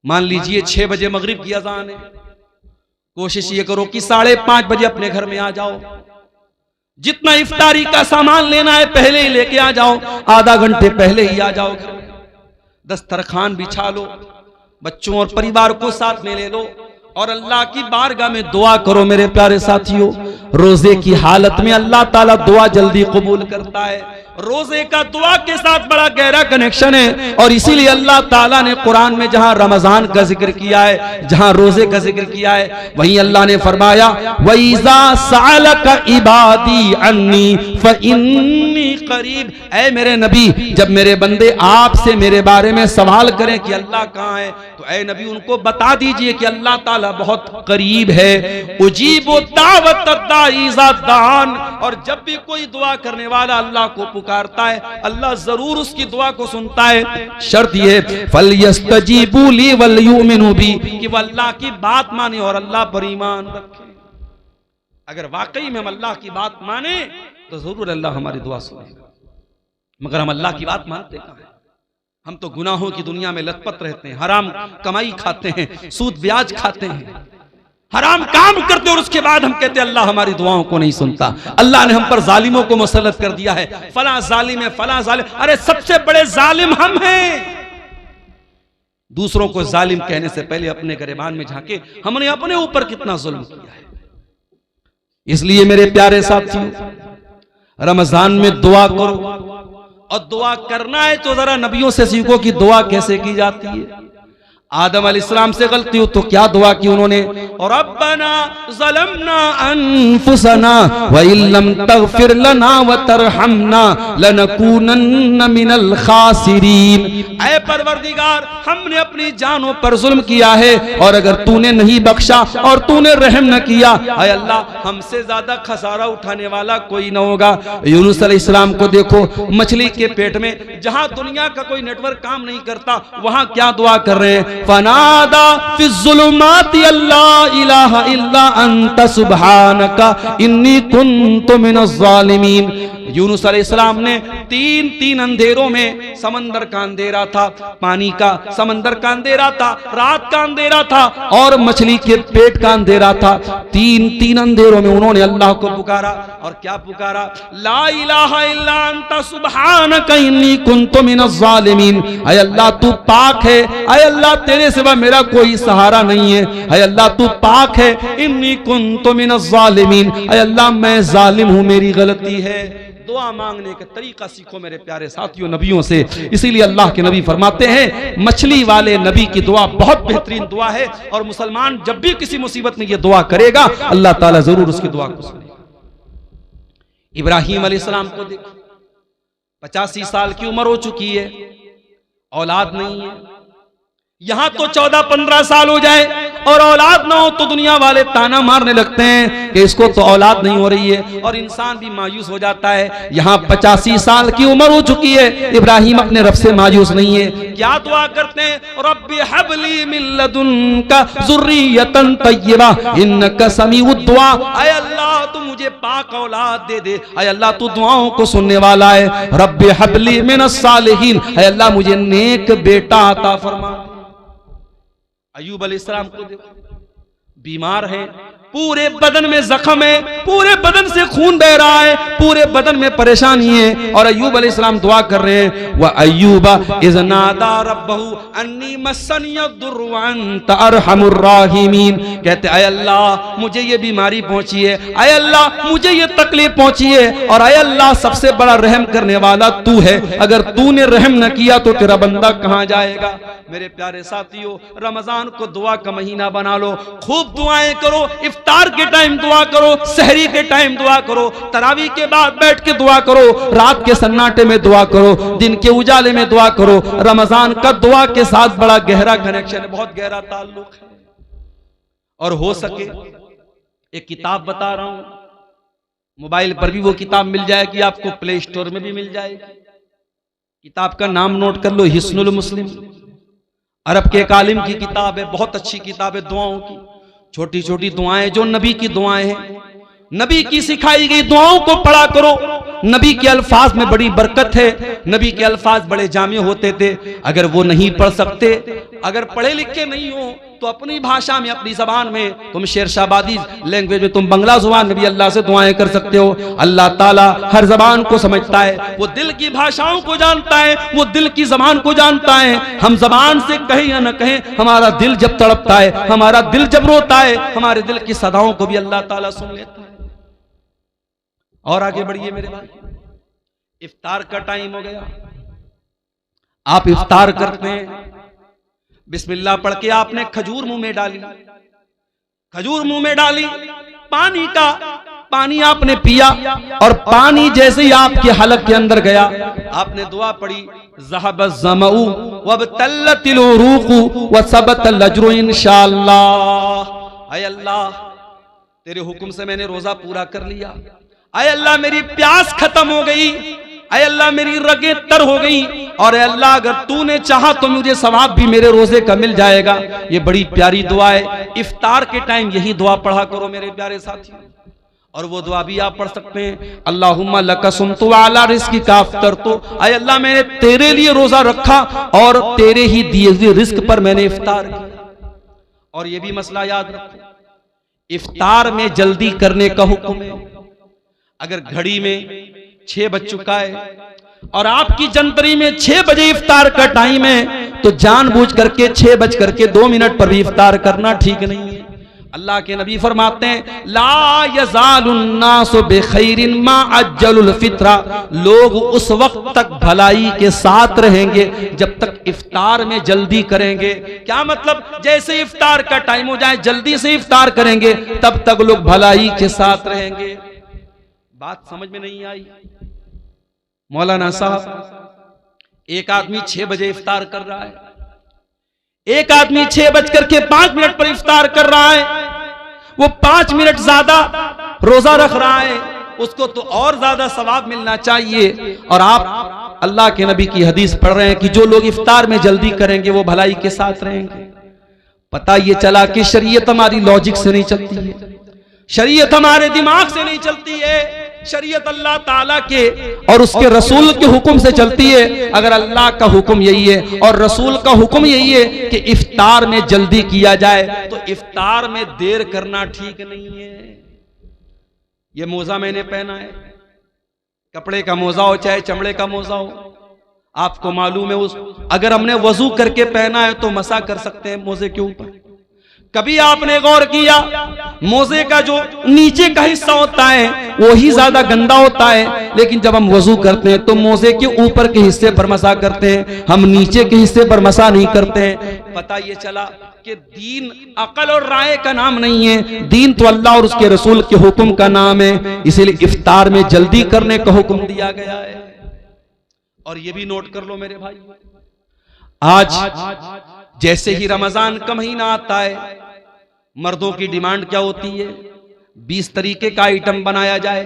Speaker 1: मान लीजिए 6 बजे मगरिब की अजान है। कोशिश ये करो कि 5:30 बजे अपने घर में आ जाओ, जितना इफ्तारी का सामान लेना है पहले ही लेके आ जाओ, आधा घंटे पहले ही आ जाओ घर में। दस्तरखान बिछा लो, बच्चों और परिवार को साथ में ले लो और अल्लाह की बारगाह में दुआ करो। मेरे प्यारे साथियों, रोजे की हालत में अल्लाह ताला दुआ जल्दी कबूल करता है। रोजे का दुआ के साथ बड़ा गहरा कनेक्शन है और इसीलिए अल्लाह ताला ने कुरान में जहां रमजान का जिक्र किया है, जहां रोजे का जिक्र किया है, वहीं अल्लाह ने फरमाया वइज़ा सअलका इबादी अन्नी फइन्नी करीब। ऐ मेरे नबी, जब मेरे बंदे आपसे मेरे बारे में सवाल करें कि अल्लाह कहां है, तो ऐ नबी उनको बता दीजिए कि अल्लाह ताला बहुत करीब है। उजीबु दावत दाई इज़ा दान, और जब भी कोई दुआ करने वाला अल्लाह को पुकारता है, अल्लाह जरूर उसकी दुआ को सुनता है। शर्त ये फलयस्तजीबू ली वलयुमिनू बी, कि वह अल्लाह की बात माने और अल्लाह पर ईमान रखे। अगर वाकई में हम अल्लाह की बात माने तो जरूर अल्लाह हमारी दुआ सुनेगा, मगर हम अल्लाह की बात मानते कहां हैं? हम तो गुनाहों की दुनिया में लथपथ रहते हैं, हराम कमाई खाते हैं, सूद ब्याज खाते हैं, हराम काम करते और उसके बाद हम कहते हैं अल्लाह हमारी दुआओं को नहीं सुनता। अल्लाह ने हम पर जालिमों को मुसल्लत कर दिया है, फला जालिम है, फला जालिम। अरे सबसे बड़े जालिम हम हैं। दूसरों को जालिम कहने से पहले अपने गिरबान में झांके, हमने अपने ऊपर कितना जुल्म किया है। इसलिए मेरे प्यारे साथियों, रमजान में दुआ करो, और दुआ करना है तो जरा नबियों से सीखो कि दुआ कैसे की जाती है। आदम अलैहिस्सलाम से गलती हो तो क्या दुआ की उन्होंने, और रब्बना ज़लमना अनफुसना व इल्लम तगफिर लना व तरहमना लनकूनन्न मिनल खासिरीन। ऐ परवरदिगार, हमने अपनी जानों पर जुल्म किया है और अगर तूने नहीं बख्शा और तूने रहम न किया, ऐ अल्लाह हमसे ज्यादा खसारा उठाने वाला कोई न होगा। यूनुस अलैहिस्सलाम को देखो, मछली के पेट में, जहां दुनिया का कोई नेटवर्क काम नहीं करता, वहां क्या दुआ कर रहे हैं, फनादा फिज़्ज़ुलुमाति अल्ला इलाहा इल्ला अंता सुब्हानका इन्नी कुन्तु मिनज़ ज़ालिमीन। यूनुस अलैहिस्सलाम ने तीन अंधेरों में, समंदर का अंधेरा था, पानी का, समंदर का अंधेरा था, रात का अंधेरा था और मछली के पेट का अंधेरा था, तीन अंधेरों में उन्होंने अल्लाह को पुकारा। और क्या पुकारा, ला इलाहा इल्ला अंता सुब्हानका इन्नी कुन्तु मिनज़ ज़ालिमीन। ऐ अल्लाह तू पाक है, ऐ अल्लाह तेरे सिवा मेरा कोई सहारा नहीं है, ऐ अल्लाह तू पाक है, इन्नी कुन्तु मिनज़ ज़ालिमीन। ऐ अल्लाह मैं जालिम हूं, मेरी गलती है। दुआ मांगने का तरीका सीखो मेरे प्यारे साथियों नबियों से। इसीलिए अल्लाह के नबी फरमाते हैं, मछली वाले नबी की दुआ बहुत बेहतरीन दुआ है, और मुसलमान जब भी किसी मुसीबत में ये दुआ करेगा, अल्लाह ताला जरूर उसकी दुआ को सुनेगा। इब्राहिम अलैहिस्सलाम को देखो, 85 साल की उम्र हो चुकी है, औलाद नहीं है। यहां तो 14-15 साल हो जाए और औलाद ना हो तो दुनिया वाले ताना मारने लगते हैं कि इसको तो औलाद नहीं हो रही है, और इंसान भी मायूस हो जाता है। यहाँ 85 साल की उम्र हो चुकी है, इब्राहिम अपने रब से मायूस नहीं है। क्या दुआ करते हैं, रब्बी हबली मिन लदुनका ज़ुर्रियतन तय्यबा इन्नका समीउद दुआ। ऐ अल्लाह तू मुझे पाक औलाद दे दे, ऐ अल्लाह तू दुआओं को सुनने वाला है। रब्बी हबली मिनस सालिहीन, ऐ अल्लाह मुझे नेक बेटा अता फरमा। अय्यूब अलैहिस्सलाम को देखो, बीमार हैं, पूरे बदन में जख्म है, पूरे बदन से खून बह रहा है, पूरे बदन में परेशानी है, और अय्यूब अलैहिस्सलाम दुआ कर रहे हैं, व अय्यूबा इज़ नादा रब्बहू अन्नी मस्सनियद्दुर्रु व अंत अरहमुर राहिमीन। कहते अय अल्लाह मुझे ये बीमारी पहुंची है, अय अल्लाह मुझे ये तकलीफ पहुंची है, और अय अल्लाह सबसे बड़ा रहम करने वाला तू है, अगर तूने रहम न किया तो तेरा बंदा कहां जाएगा। मेरे प्यारे साथियों, रमजान को दुआ का महीना बना लो, खूब दुआएं करो, इफ्तार के टाइम दुआ करो, सहरी के टाइम दुआ करो, तरावी के बाद बैठ के दुआ करो, रात के सन्नाटे में दुआ करो, दिन के उजाले में दुआ करो। रमजान का दुआ के साथ बड़ा गहरा कनेक्शन है, बहुत गहरा ताल्लुक है। और हो सके एक किताब बता रहा हूं, मोबाइल पर भी वो किताब मिल जाएगी आपको, प्ले स्टोर में भी मिल जाएगी। किताब का नाम नोट कर लो, हिस्नुल मुस्लिम, अरब के एक आलिम की किताब है, बहुत अच्छी किताब है दुआओं की, छोटी छोटी दुआएं जो नबी की दुआएं हैं, नबी की सिखाई गई दुआओं को पढ़ा करो। नबी के अल्फाज में बड़ी बरकत है, नबी के अल्फाज बड़े जामे होते थे। अगर वो नहीं पढ़ सकते, अगर पढ़े लिखे नहीं हो, तो अपनी भाषा में, अपनी जबान में, तुम शेरशाबादी लैंग्वेज में, तुम बंगला जुबान में भी अल्लाह से दुआएं कर सकते हो। अल्लाह ताला हर जबान को समझता है, वो दिल की भाषाओं को जानता है, वो दिल की जबान को जानता है। हम जबान से कहें या न कहें, हमारा दिल जब तड़पता है, हमारा दिल जब रोता है, हमारे दिल की सदाओं को भी अल्लाह ताला सुन लेता है। और आगे बढ़िए मेरे भाई, इफ्तार का टाइम हो गया। आप इफ्तार करते हैं, बिस्मिल्लाह पढ़ के आपने खजूर मुंह में डाली, खजूर मुंह में डाली, पानी आपने पिया, और पानी जैसे ही आपके हलक के अंदर गया, आपने दुआ पढ़ी, ज़हबज़ ज़मऊ वबतल्लतिल उरूक़ु वसबतल अज्रु इंशाअल्लाह। अय अल्लाह तेरे हुक्म से मैंने रोजा पूरा कर लिया, अय अल्लाह मेरी प्यास खत्म हो गई, अय अल्लाह मेरी रगें तर हो गई, और अल्लाह अगर तूने चाहा तो मुझे सवाब भी मेरे रोजे का मिल जाएगा। ये बड़ी प्यारी दुआ है, इफ्तार के टाइम यही दुआ पढ़ा करो मेरे प्यारे साथियों। और वो दुआ भी आप पढ़ सकते हैं, अल्लाहुम्मा लका सुमतु व अला रिज़्क़िका अफ़्तरतु, अय अल्लाह मैंने तेरे लिए रोजा रखा और तेरे ही दिए हुए रिस्क पर मैंने इफ्तार किया। और ये भी मसला याद रखो, इफ्तार में जल्दी करने का हुक्म है। अगर घड़ी में 6 बज चुका है और आपकी जनतरी में 6 बजे इफ्तार का टाइम है, तो जानबूझ करके 6 बज करके 2 मिनट पर भी इफ्तार करना ठीक नहीं है। अल्लाह के नबी फरमाते हैं, ला यज़ालुन्नासु बिखैरिन मा अज्जलुल फित्रा, लोग उस वक्त तक भलाई के साथ रहेंगे जब तक इफ्तार में जल्दी करेंगे। क्या मतलब, जैसे इफ्तार का टाइम हो जाए जल्दी से इफ्तार करेंगे, तब तक लोग भलाई के साथ रहेंगे। बात समझ में नहीं आई? मौलाना साहब, एक आदमी 6 बजे इफ्तार कर रहा है, एक आदमी 6:05 पर इफ्तार कर रहा है, वो 5 मिनट ज्यादा रोजा रख रहा है, उसको तो और ज्यादा सवाब मिलना चाहिए। और आप अल्लाह के नबी की हदीस पढ़ रहे हैं कि जो लोग इफ्तार में जल्दी करेंगे वो भलाई के साथ रहेंगे। पता ये चला कि शरीयत हमारी लॉजिक से नहीं चलती है, शरीयत हमारे दिमाग से नहीं चलती है, शरीयत अल्लाह ताला के और उसके रसूल के हुक्म से चलती है। अगर अल्लाह का हुक्म यही है और रसूल का हुक्म यही है कि इफ्तार में जल्दी किया जाए, तो इफ्तार में देर करना ठीक नहीं है। ये मोजा मैंने पहना है, कपड़े का मोजा हो चाहे चमड़े का मोजा हो, आपको मालूम है उस अगर हमने वजू करके पहना है तो मसा कर सकते हैं मोजे के ऊपर। कभी आपने गौर किया, मोजे का जो नीचे का हिस्सा होता है वो ही ज्यादा गंदा होता है, लेकिन जब हम वजू करते हैं तो मोजे के ऊपर के हिस्से पर मसा करते हैं, हम नीचे के हिस्से पर मसा नहीं करते हैं। पता ये चला कि दीन अकल और राय का नाम नहीं है, दीन तो अल्लाह और उसके रसूल के हुक्म का नाम है। इसीलिए इफ्तार में जल्दी करने का हुक्म दिया गया है। और ये भी नोट कर लो मेरे भाई, आज जैसे ही रमजान का महीना आता है, मर्दों की डिमांड क्या होती है, 20 तरीके का आइटम बनाया जाए।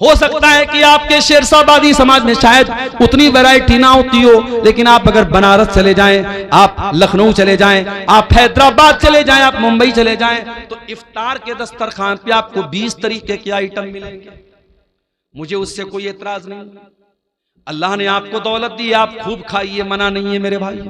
Speaker 1: हो सकता है कि आपके शेरशाबादी समाज में शायद उतनी वैरायटी ना होती हो, लेकिन आप अगर बनारस चले जाएं, आप लखनऊ चले जाएं, आप हैदराबाद चले जाएं, आप मुंबई चले जाएं, तो इफ्तार के दस्तरखान पे आपको 20 तरीके के आइटम मिलेंगे। मुझे उससे कोई एतराज नहीं। अल्लाह ने आपको दौलत दी, आप खूब खाइए, मना नहीं है मेरे भाई,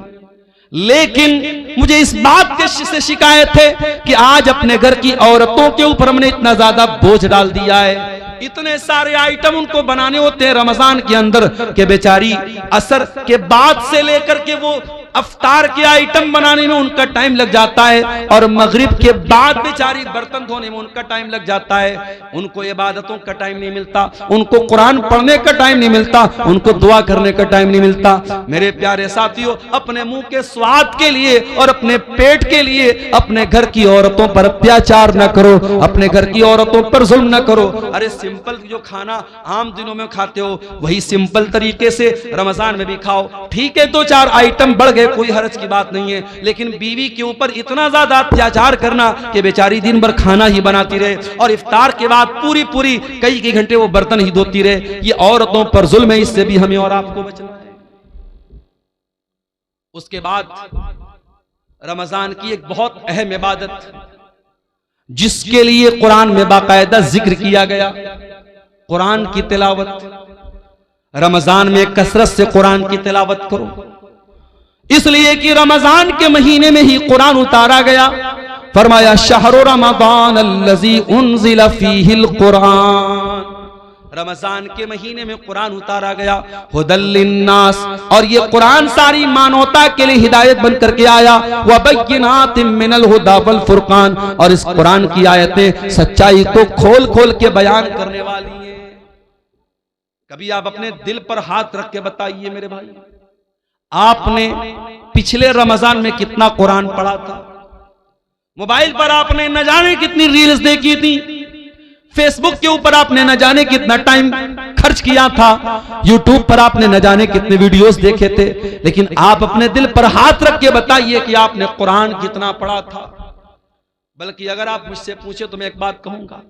Speaker 1: लेकिन मुझे इस बात के से शिकायत है कि आज अपने घर की औरतों के ऊपर हमने इतना ज्यादा बोझ डाल दिया है, इतने सारे आइटम उनको बनाने होते हैं रमजान के अंदर के बेचारी असर के बाद से लेकर के वो अफ्तार के आइटम बनाने में उनका टाइम लग जाता है और मगरिब के बाद बेचारी बर्तन धोने में उनका टाइम लग जाता है। उनको इबादतों का टाइम नहीं मिलता, उनको कुरान पढ़ने का टाइम नहीं मिलता, उनको दुआ करने का टाइम नहीं मिलता। मेरे प्यारे साथियों, अपने मुंह के स्वाद के लिए और अपने पेट के लिए अपने घर की औरतों पर अत्याचार न करो, अपने घर की औरतों पर जुल्म न करो। अरे सिंपल जो खाना आम दिनों में खाते हो वही सिंपल तरीके से रमजान में भी खाओ। ठीक है, 2-4 आइटम बढ़ गए, कोई हर्ज की बात नहीं है, लेकिन बीवी के ऊपर इतना ज्यादा अत्याचार करना कि बेचारी दिन भर खाना ही बनाती रहे और इफ्तार के बाद पूरी कई घंटे वो बर्तन ही धोती रहे, ये औरतों पर जुल्म है। इससे भी हमें और आपको बचना है। उसके बाद रमजान की एक बहुत अहम इबादत जिसके लिए कुरान में बाकायदा जिक्र किया गया, कुरान की तिलावत। रमजान में कसरत से कुरान की तिलावत करो, इसलिए कि रमजान के महीने में ही कुरान उतारा गया। फरमाया शहरु रमजान अल्लज़ी उन्ज़िला फ़ीहिल कुरान, रमजान के महीने में कुरान उतारा गया। हुदल लिन्नास, और ये कुरान सारी मानवता के लिए हिदायत बन करके आया। व बय्यिनातिम मिनल हुदा वल फुरकान, और इस कुरान की आयतें सच्चाई को खोल खोल के बयान करने वाली हैं। कभी आप अपने दिल पर हाथ रख के बताइए मेरे भाई, आपने पिछले रमजान में कितना कुरान पढ़ा था? मोबाइल पर आपने न जाने कितनी रील्स देखी थी, फेसबुक के ऊपर आपने न जाने कितना टाइम खर्च किया था, यूट्यूब पर आपने न जाने कितने वीडियोस देखे थे, लेकिन आप अपने दिल पर हाथ रख के बताइए कि आपने कुरान कितना पढ़ा था। बल्कि अगर आप मुझसे पूछे तो मैं एक बात कहूंगा,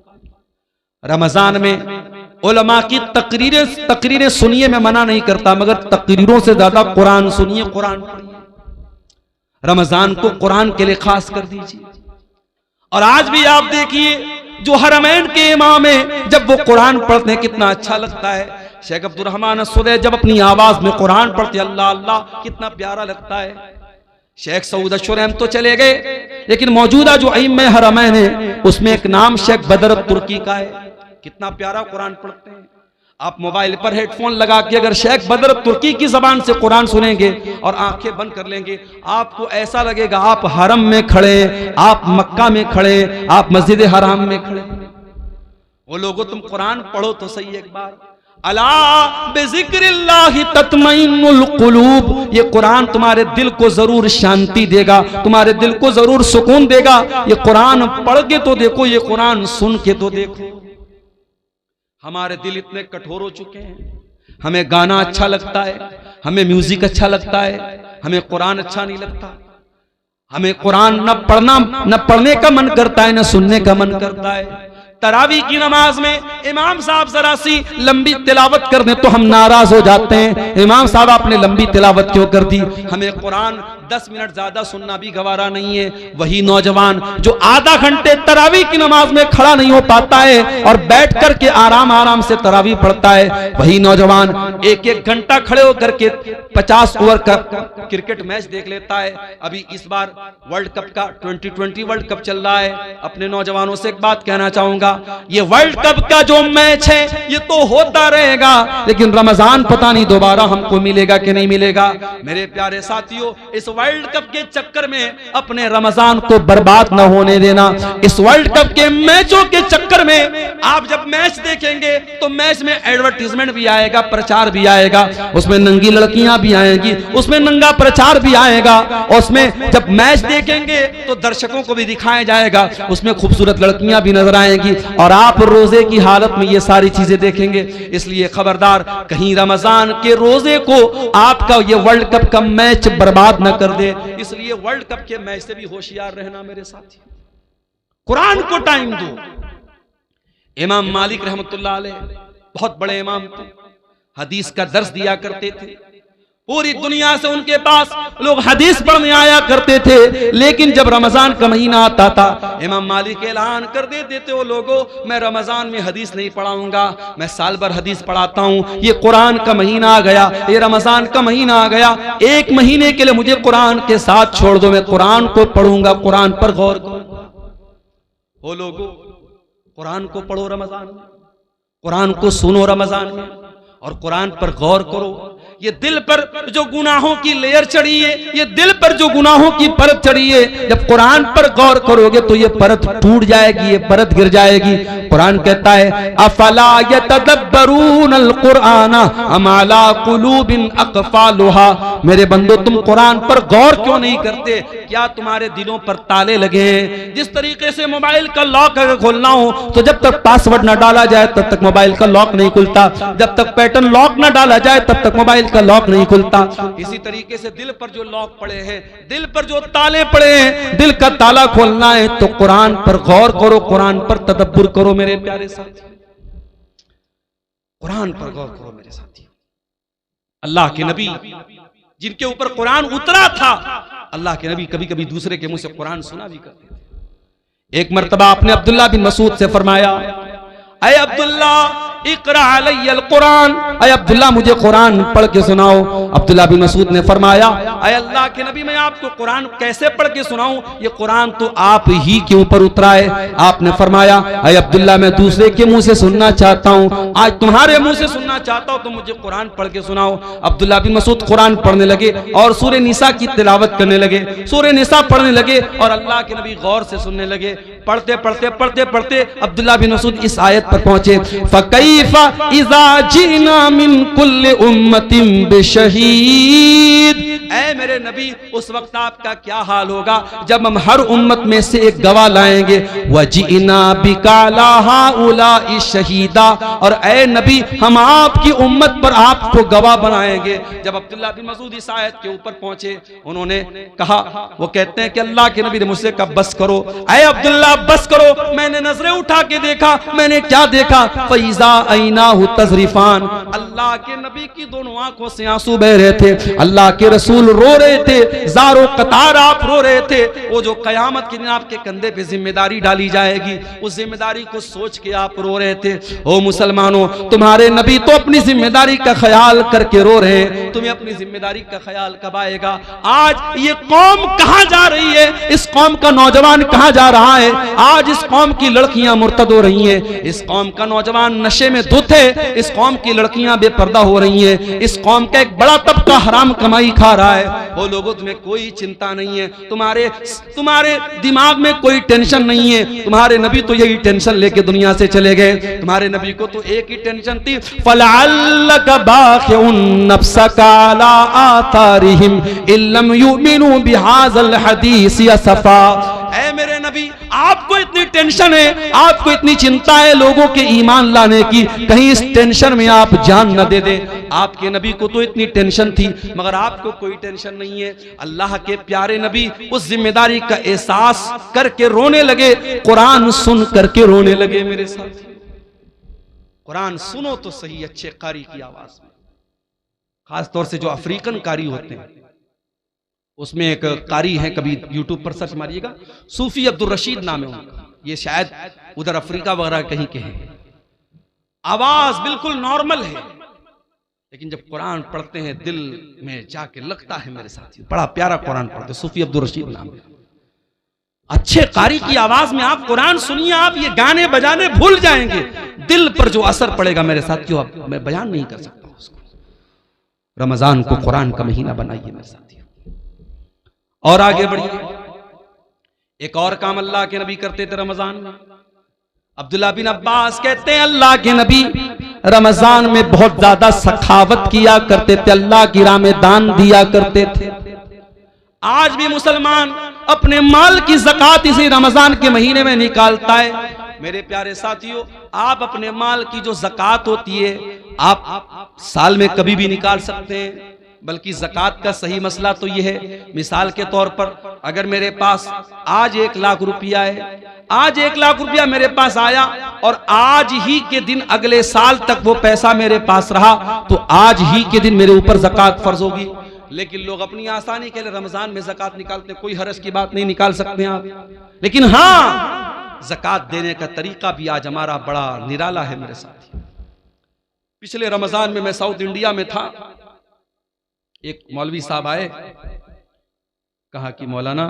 Speaker 1: रमजान में उलमा की तकरीरें सुनिए, मैं मना नहीं करता, मगर तकरीरों से ज्यादा कुरान सुनिए, कुरान पढ़िए। रमजान को कुरान के लिए खास कर दीजिए। और आज भी आप देखिए जो हरमैन के इमाम है, जब वो कुरान पढ़ते हैं कितना अच्छा लगता है। शेख अब्दुल रहमान सुदैस जब अपनी आवाज में कुरान पढ़ते अल्लाह अल्लाह, कितना प्यारा लगता है। शेख सऊद अशरम तो चले गए, लेकिन मौजूदा जो इमाम हरमैन है उसमें एक नाम शेख बदर तुर्की का है, कितना प्यारा कुरान पढ़ते हैं। आप मोबाइल पर हेडफोन लगा के अगर शेख बदर तुर्की की जबान से कुरान सुनेंगे और आंखें बंद कर लेंगे, आपको ऐसा लगेगा आप हरम में खड़े, आप मक्का में खड़े, आप मस्जिद हराम में खड़े। वो लोगों, तुम कुरान पढ़ो तो सही एक बार। अला बिज़िक्रिल्लाहि तत्मइन्नुल कुलूब, ये कुरान तुम्हारे दिल को जरूर शांति देगा, तुम्हारे दिल को जरूर सुकून देगा। ये कुरान पढ़ के तो देखो, ये कुरान सुन के तो देखो। हमारे दिल इतने कठोर हो चुके हैं, हमें गाना अच्छा लगता है, हमें म्यूजिक अच्छा लगता है, हमें कुरान अच्छा नहीं लगता। हमें कुरान न पढ़ने का मन करता है, न सुनने का मन करता है। तरावी की नमाज में इमाम साहब जरा सी लंबी तिलावत कर दें तो हम नाराज हो जाते हैं, इमाम साहब आपने लंबी तिलावत क्यों कर दी? हमें कुरान 10 मिनट ज्यादा सुनना भी गवारा नहीं है। वही नौजवान जो आधा घंटे तरावी की नमाज में खड़ा नहीं हो पाता है और बैठ करके आराम आराम से तरावी पढ़ता है, वही नौजवान 1-1 घंटा खड़े होकर के 50 ओवर का क्रिकेट मैच देख लेता है। अभी इस बार वर्ल्ड कप का 2020 वर्ल्ड कप चल रहा है। अपने नौजवानों से एक बात कहना चाहूंगा, ये वर्ल्ड कप का जो मैच है ये तो होता रहेगा, लेकिन रमजान पता नहीं दोबारा हमको मिलेगा कि नहीं मिलेगा। मेरे प्यारे साथियों, इस वर्ल्ड कप के चक्कर में अपने रमजान को बर्बाद न होने देना। इस वर्ल्ड कप के मैचों के चक्कर में आप जब मैच देखेंगे तो मैच में एडवर्टीजमेंट भी आएगा, प्रचार भी आएगा, उसमें नंगी लड़कियां भी आएंगी, उसमें नंगा प्रचार भी आएगा। उसमें जब मैच देखेंगे तो दर्शकों को भी दिखाया जाएगा, उसमें खूबसूरत लड़कियां भी नजर आएंगी, और आप रोजे की हालत में ये सारी चीजें देखेंगे। इसलिए खबरदार, कहीं रमजान के रोजे को आपका ये वर्ल्ड कप का मैच बर्बाद न कर दे। इसलिए वर्ल्ड कप के मैच से भी होशियार रहना मेरे साथी। कुरान को टाइम दो। इमाम मालिक रहमतुल्लाह अलैह बहुत बड़े इमाम थे, हदीस का दर्स दिया करते थे। पूरी दुनिया से उनके पास लोग हदीस पढ़ने आया करते थे, लेकिन जब रमजान का महीना आता था इमाम मालिक ऐलान कर देते थे, वो लोगों मैं रमजान में हदीस नहीं पढ़ाऊंगा, मैं साल भर हदीस पढ़ाता हूँ। ये कुरान का महीना आ गया, ये रमजान का महीना आ गया, एक महीने के लिए मुझे कुरान के साथ छोड़ दो, मैं कुरान को पढ़ूंगा, कुरान पर गौर करूंगा। वो लोगों कुरान को पढ़ो रमजान में, कुरान को सुनो रमजान में, और कुरान पर गौर करो। ये दिल पर जो गुनाहों की लेयर चढ़ी है, ये दिल पर जो गुनाहों की परत चढ़ी है, जब कुरान पर गौर करोगे तो ये परत टूट जाएगी, ये परत गिर जाएगी। कुरान कहता है अफला यतदब्बरून अल कुरान अम अला कुलूबिन अक़फ़ालुहा, मेरे बंदो तुम कुरान पर गौर क्यों नहीं करते? क्या तुम्हारे दिलों पर ताले लगे हैं? जिस तरीके से मोबाइल का लॉक अगर खोलना हो तो जब तक पासवर्ड न डाला जाए तब तक मोबाइल का लॉक नहीं खुलता, जब तक पैटर्न लॉक न डाला जाए तब तक मोबाइल का लॉक नहीं खुलता। इसी तरीके से दिल पर जो लॉक पड़े हैं, दिल पर जो ताले पड़े हैं, दिल का ताला खोलना है तो कुरान पर गौर करो, कुरान पर तदब्बुर करो मेरे प्यारे साथी, कुरान पर गौर करो मेरे साथी। अल्लाह के नबी जिनके ऊपर कुरान उतरा था, अल्लाह के नबी कभी कभी दूसरे के मुंह से कुरान सुना भी करते थे। एक मर्तबा आपने अब्दुल्ला बिन मसूद से फरमाया, ऐ अब्दुल्ला इक़रा अलैयल कुरान, ऐ अब्दुल्ला मुझे कुरान पढ़ के सुनाओ। अब्दुल्ला बिन मसूद ने फरमाया, ऐ अल्लाह के नबी मैं आपको कुरान कैसे पढ़ के सुनाऊं, ये कुरान तो आप ही के ऊपर उतरा है। आपने फरमाया, ऐ अब्दुल्ला मैं दूसरे के मुंह से सुनना चाहता हूं, आज तुम्हारे मुंह से सुनना चाहता हूं, तो मुझे कुरान पढ़ के सुनाओ। अब्दुल्ला बिन मसूद कुरान पढ़ने लगे और सूरह निसा की तिलावत करने लगे, सूरह निसा पढ़ने लगे और अल्लाह के नबी गौर से सुनने लगे। पढ़ते पढ़ते पढ़ते पढ़ते अब्दुल्ला बिन मसूद इस आयत पर पहुंचे, फकैफा इज़ा जिना मिन कुल्ली उम्मतिन बिशहीद, ऐ मेरे नबी उस वक्त आपका क्या हाल होगा जब हम हर उम्मत में से एक गवाह लाएंगे। वजीना बिकाला हाउलाई शहीदा, और ऐ नबी हम आपकी उम्मत पर आपको गवाह बनाएंगे। जब अब्दुल्ला बिन मसूद इस आयत के ऊपर पहुंचे, उन्होंने कहा, वो कहते हैं कि अल्लाह के नबी ने मुझसे कहा बस करो, ऐ अब्दुल्ला बस करो। मैंने नजरें उठा के देखा, मैंने क्या देखा, फैजा ऐनाहु तज़रिफान, अल्लाह के नबी की दोनों आंखों से आंसू बह रहे थे, अल्लाह के रसूल रो रहे थे, ज़ारो कतार आप रो रहे थे। वो जो कयामत के दिन आपके कंधे पे जिम्मेदारी डाली जाएगी, उस जिम्मेदारी को सोच के आप रो रहे थे। ओ मुसलमानों, तुम्हारे नबी तो अपनी जिम्मेदारी का ख्याल करके रो रहे हैं, तुम्हें अपनी जिम्मेदारी का ख्याल कब आएगा? आज ये कौम कहां जा रही है, इस कौम का नौजवान कहां जा रहा है? आज इस कौम की लड़कियां मुर्तद हो रही हैं, इस कौम का नौजवान नशे में धुत है, इस कौम की लड़कियां बेपर्दा हो रही हैं, इस कौम का एक बड़ा तबका हराम कमाई खा रहा है। वो लोगों तुम्हें कोई चिंता नहीं है, तुम्हारे दिमाग में कोई टेंशन नहीं है। तुम्हारे नबी तो यही टेंशन लेके दुनिया से चले गए। तुम्हारे नबी को तो एक ही टेंशन थी, फलअल्लक बाखिउन नफ्सका अला आतारिहिम इल्लम युमिनु बिहाज़ल हदीस असफा। ऐ मेरे नबी आपको इतनी टेंशन है, आपको इतनी चिंता है लोगों के ईमान लाने की, कहीं इस टेंशन में आप जान न दे दे। आपके नबी को तो इतनी टेंशन थी, मगर आपको कोई टेंशन नहीं है। अल्लाह के प्यारे नबी उस जिम्मेदारी का एहसास करके रोने लगे, कुरान सुन करके रोने लगे। मेरे साथ कुरान सुनो तो सही अच्छे कारी की आवाज में, खास तौर से जो अफ्रीकन कारी होते हैं, उसमें एक कारी है, कभी यूट्यूब पर सर्च मारिएगा, सूफी अब्दुल रशीद नाम है उनका, ये शायद उधर अफ्रीका वगैरह कहीं के हैं। आवाज बिल्कुल नॉर्मल है, लेकिन जब कुरान पढ़ते हैं दिल में जाके लगता है मेरे साथी, बड़ा प्यारा कुरान पढ़ते, सूफी अब्दुल रशीद नाम है। अच्छे कारी की आवाज में आप कुरान सुनिए, आप ये गाने बजाने भूल जाएंगे, दिल पर जो असर पड़ेगा मेरे साथियों मैं बयान नहीं कर सकता उसको। रमजान को कुरान का महीना बनाइए मेरे साथियों, और आगे बढ़िए। एक और काम अल्लाह के नबी करते थे रमजान में। अब्दुल्ला बिन अब्बास कहते हैं अल्लाह के नबी रमजान में बहुत ज्यादा सखावत किया करते थे, अल्लाह की राह में दान दिया करते थे। आज भी मुसलमान अपने माल की ज़कात इसी रमजान के महीने में निकालता है। मेरे प्यारे साथियों, आप अपने माल की जो ज़कात होती है आप साल में कभी भी निकाल सकते हैं, बल्कि ज़कात का सही मसला तो यह है, मिसाल के तौर पर अगर मेरे पास आज 1 लाख रुपया है, आज 1 लाख रुपया मेरे पास आया और आज ही के दिन अगले साल तक वो पैसा मेरे पास रहा, तो आज ही के दिन मेरे ऊपर ज़कात फर्ज होगी। लेकिन लोग अपनी आसानी के लिए रमजान में ज़कात निकालते हैं, कोई हरज की बात नहीं, निकाल सकते हैं आप। लेकिन हाँ, ज़कात देने का तरीका भी आज हमारा बड़ा निराला है मेरे साथी। पिछले रमजान में मैं साउथ इंडिया में था, एक मौलवी साहब आए, कहा कि मौलाना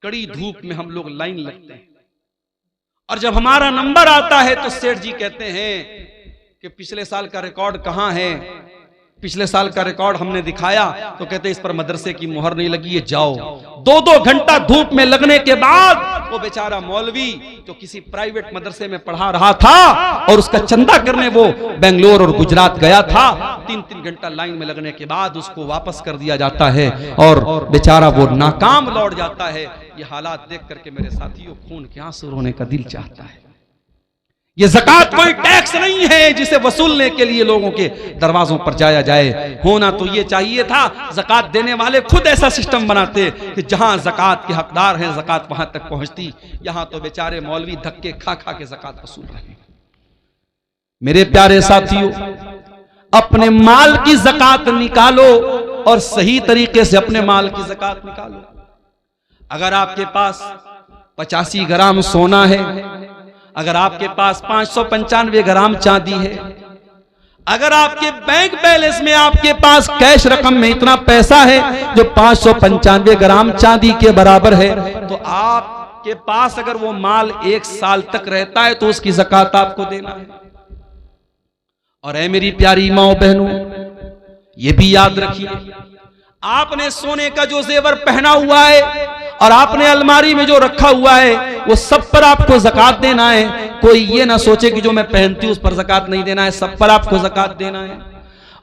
Speaker 1: कड़ी धूप में हम लोग लाइन लगते हैं और जब हमारा नंबर आता है तो सेठ जी कहते हैं कि पिछले साल का रिकॉर्ड कहां है, पिछले साल का रिकॉर्ड हमने दिखाया तो कहते इस पर मदरसे की मुहर नहीं लगी है, जाओ। 2-2 घंटा धूप में लगने के बाद वो बेचारा मौलवी जो किसी प्राइवेट मदरसे में पढ़ा रहा था और उसका चंदा करने वो बेंगलोर और गुजरात गया था, 3-3 घंटा लाइन में लगने के बाद उसको वापस कर दिया जाता है और बेचारा वो नाकाम लौट जाता है। ये हालात देख करके मेरे साथियों खून के आंसू रोने का दिल चाहता है। ये ज़कात कोई टैक्स नहीं है जिसे वसूलने के लिए लोगों के दरवाजों पर जाया जाए। होना तो ये चाहिए था, ज़कात देने वाले खुद ऐसा सिस्टम बनाते कि जहां ज़कात के हकदार हैं ज़कात वहां तक पहुंचती। यहां तो बेचारे मौलवी धक्के खा खा के ज़कात वसूल रहे हैं। मेरे प्यारे साथियों, अपने माल की ज़कात निकालो और सही तरीके से अपने माल की ज़कात निकालो। अगर आपके पास 85 ग्राम सोना है, अगर आपके पास 595 ग्राम चांदी है, अगर आपके बैंक बैलेंस में आपके पास कैश रकम में इतना पैसा है जो 595 ग्राम चांदी के बराबर है, तो आपके पास अगर वो माल 1 साल तक रहता है तो उसकी ज़कात आपको देना है। और ऐ मेरी प्यारी माओ बहनों, ये भी याद रखिए, आपने सोने का जो जेवर पहना हुआ है और आपने अलमारी में जो रखा हुआ है वो सब पर आपको ज़कात देना है। कोई ये ना सोचे कि जो मैं पहनती हूं उस पर ज़कात नहीं देना है, सब पर आपको ज़कात देना है।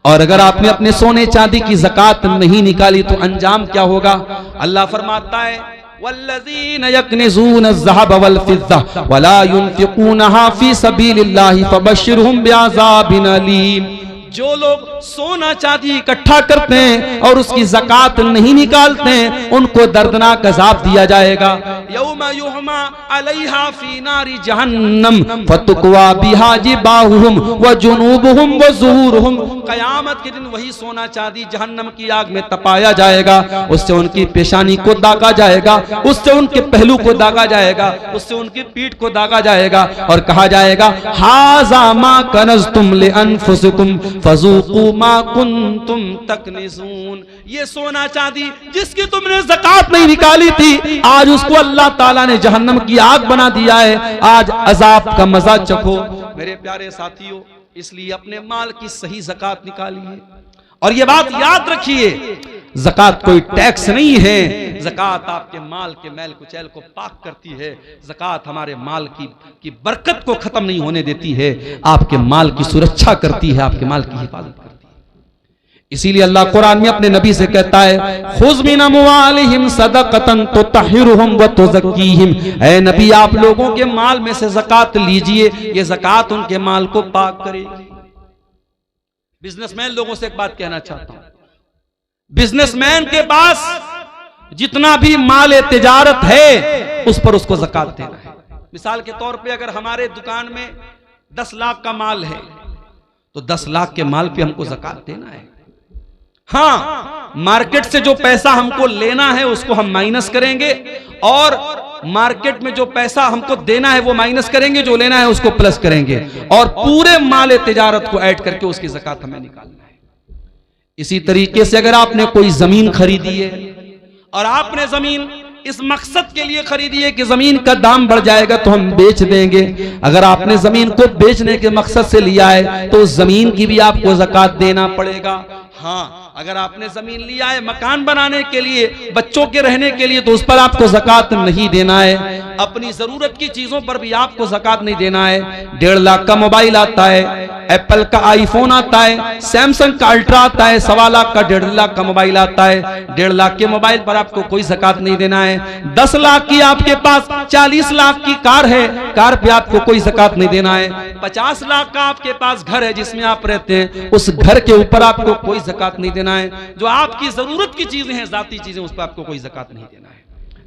Speaker 1: और अगर आपने अपने सोने चांदी की ज़कात नहीं निकाली तो अंजाम क्या होगा? अल्लाह फरमाता है वल्लज़ीन यक्निज़ून अज़्ज़हब वल फ़िज़्ज़ा वला युनफ़िक़ूनहा फ़ी सबीलिल्लाहि फ़बश्शिरहुम बिअज़ाबिन अलीम। जो लोग सोना चांदी इकट्ठा करते हैं और उसकी ज़कात नहीं निकालते हैं, उनको दर्दनाक अज़ाब दिया जाएगा। यौमा युहमा अलैहा फी नारी जहन्नम फतुक्वा बिहा जिबाहुहुम व जुनूबुहुम व ज़ुहूरुहुम। क़यामत के दिन वही सोना चांदी जहन्नम की आग में तपाया जाएगा, उससे उनकी पेशानी को दागा जाएगा, उससे उनके पहलू को दागा जाएगा, उससे उनकी पीठ को दागा जाएगा और कहा जाएगा हाज़ा मा कनज़्तुम लिअन्फुसिकुम फज़ूक़ू मा कुन्तुम तकनिज़ून। ये सोना चांदी जिसकी तुमने ज़कात नहीं निकाली थी, आज उसको अल्लाह ताला ने जहन्नम की आग बना दिया है, आज अजाब का मजा चखो। मेरे प्यारे साथियों, इसलिए अपने माल की सही ज़कात निकालिए और ये बात याद रखिए, ज़कात कोई टैक्स नहीं है। ज़कात आपके माल के मैल कुचैल को पाक करती है। ज़कात हमारे माल की बरकत को खत्म नहीं होने देती है, आपके माल की सुरक्षा करती है, आपके माल की हिफाजत करती है। इसीलिए अल्लाह कुरान में अपने नबी से कहता है खुज़ मिन अम्वालिहिम सदक़तन तुतहिरुहुम व तुज़क्कीहिम। ऐ नबी, आप लोगों के माल में से ज़कात लीजिए, ये ज़कात उनके माल को पाक करेगी। बिजनेसमैन लोगों से एक बात कहना चाहता हूं, बिजनेसमैन के पास जितना भी माल तिजारत है उस पर उसको ज़कात देना है। मिसाल के तौर पे अगर हमारे दुकान में 10 लाख का माल है तो 10 लाख के माल पे हमको ज़कात देना है। हाँ, मार्केट से जो पैसा हमको लेना है उसको हम माइनस करेंगे और मार्केट में जो पैसा हमको देना है वो माइनस करेंगे, जो लेना है उसको प्लस करेंगे और पूरे माल तिजारत को ऐड करके उसकी ज़कात हमें निकालना है। इसी तरीके से अगर आपने कोई जमीन खरीदी है और आपने जमीन इस मकसद के लिए खरीदी है कि जमीन का दाम बढ़ जाएगा तो हम बेच देंगे, अगर आपने जमीन को बेचने के मकसद से लिया है तो उस जमीन की भी आपको ज़कात देना पड़ेगा। हाँ, अगर आपने जमीन लिया है मकान बनाने के लिए, बच्चों के रहने के लिए, तो उस पर आपको ज़कात नहीं देना है। अपनी जरूरत की चीजों पर भी आपको ज़कात नहीं देना है। 1.5 लाख का मोबाइल आता है, एप्पल का आईफोन आता है, सैमसंग का अल्ट्रा आता है, 1.25 लाख का 1.5 लाख का मोबाइल आता है। 1.5 लाख के मोबाइल पर आपको कोई ज़कात नहीं देना है। 10 लाख की आपके पास 40 लाख की कार है, कार पे आपको कोई ज़कात नहीं देना है। 50 लाख का आपके पास घर है जिसमें आप रहते हैं, उस घर के ऊपर आपको कोई ज़कात नहीं देना है। जो आपकी जरूरत की चीजें हैं, जाती चीजें, उस पर आपको कोई ज़कात नहीं देना है।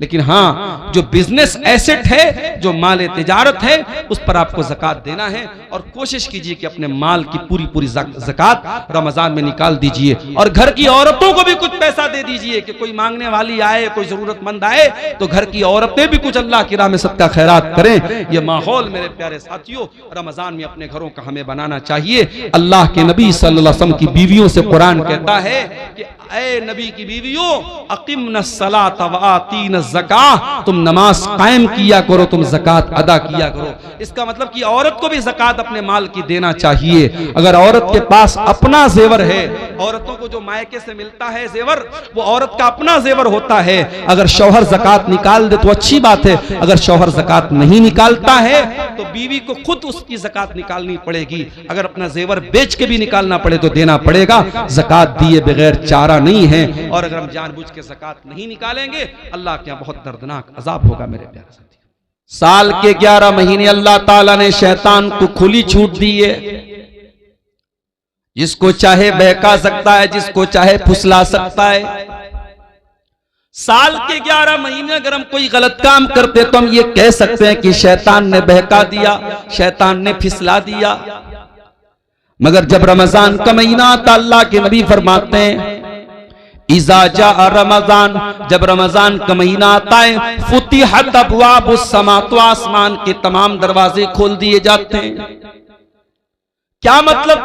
Speaker 1: लेकिन हाँ, जो बिजनेस एसेट है, जो माल तिजारत है, उस पर आपको ज़कात देना है। और कोशिश कीजिए कि अपने माल की पूरी ज़कात रमजान में निकाल दीजिए। और घर की औरतों को भी कुछ पैसा दे दीजिए कि कोई मांगने वाली आए, कोई जरूरतमंद आए, तो घर की औरतें भी कुछ अल्लाह की राह में सदका खैरात करें। ये माहौल मेरे प्यारे साथियों रमजान में अपने घरों का हमें बनाना चाहिए। अल्लाह के नबी सल्लल्लाहु अलैहि वसल्लम की बीवियों से कुरान कहता है कि ऐ नबी की बीवियों, अक़िमनस सलात व आतीनस ज़कात, तुम नमाज कायम किया करो, तुम ज़कात अदा किया करो। इसका मतलब कि औरत को भी ज़कात अपने माल की देना चाहिए। अगर औरत के पास अपना जेवर है, औरतों को जो मायके से मिलता है जेवर, वो औरत का अपना जेवर होता है। अगर शौहर ज़कात निकाल दे तो अच्छी बात है, अगर शौहर ज़कात नहीं निकालता है तो बीवी को खुद उसकी ज़कात निकालनी पड़ेगी। अगर अपना जेवर बेच के भी निकालना पड़े तो देना पड़ेगा। ज़कात दिए बगैर चारा नहीं है। और अगर हम जानबूझ के ज़कात नहीं निकालेंगे, अल्लाह के यहाँ बहुत दर्दनाक अजाब होगा मेरे प्यारे साथी। साल के 11 महीने अल्लाह ताला ने शैतान को खुली छूट दी है। जिसको चाहे बहका सकता है, जिसको चाहे फुसला सकता है। साल के 11 महीने अगर हम कोई गलत काम करते तो हम ये कह सकते हैं कि शैतान ने बहका दिया, शैतान ने फिसला दिया। मगर जब रमजान का महीना आता, अल्लाह के नबी फरमाते हैं इज़ा जा रमजान, जब रमजान का महीना आता है, फुतिहत अबवाबुस समा, तो आसमान के तमाम दरवाजे खोल दिए जाते हैं। क्या मतलब?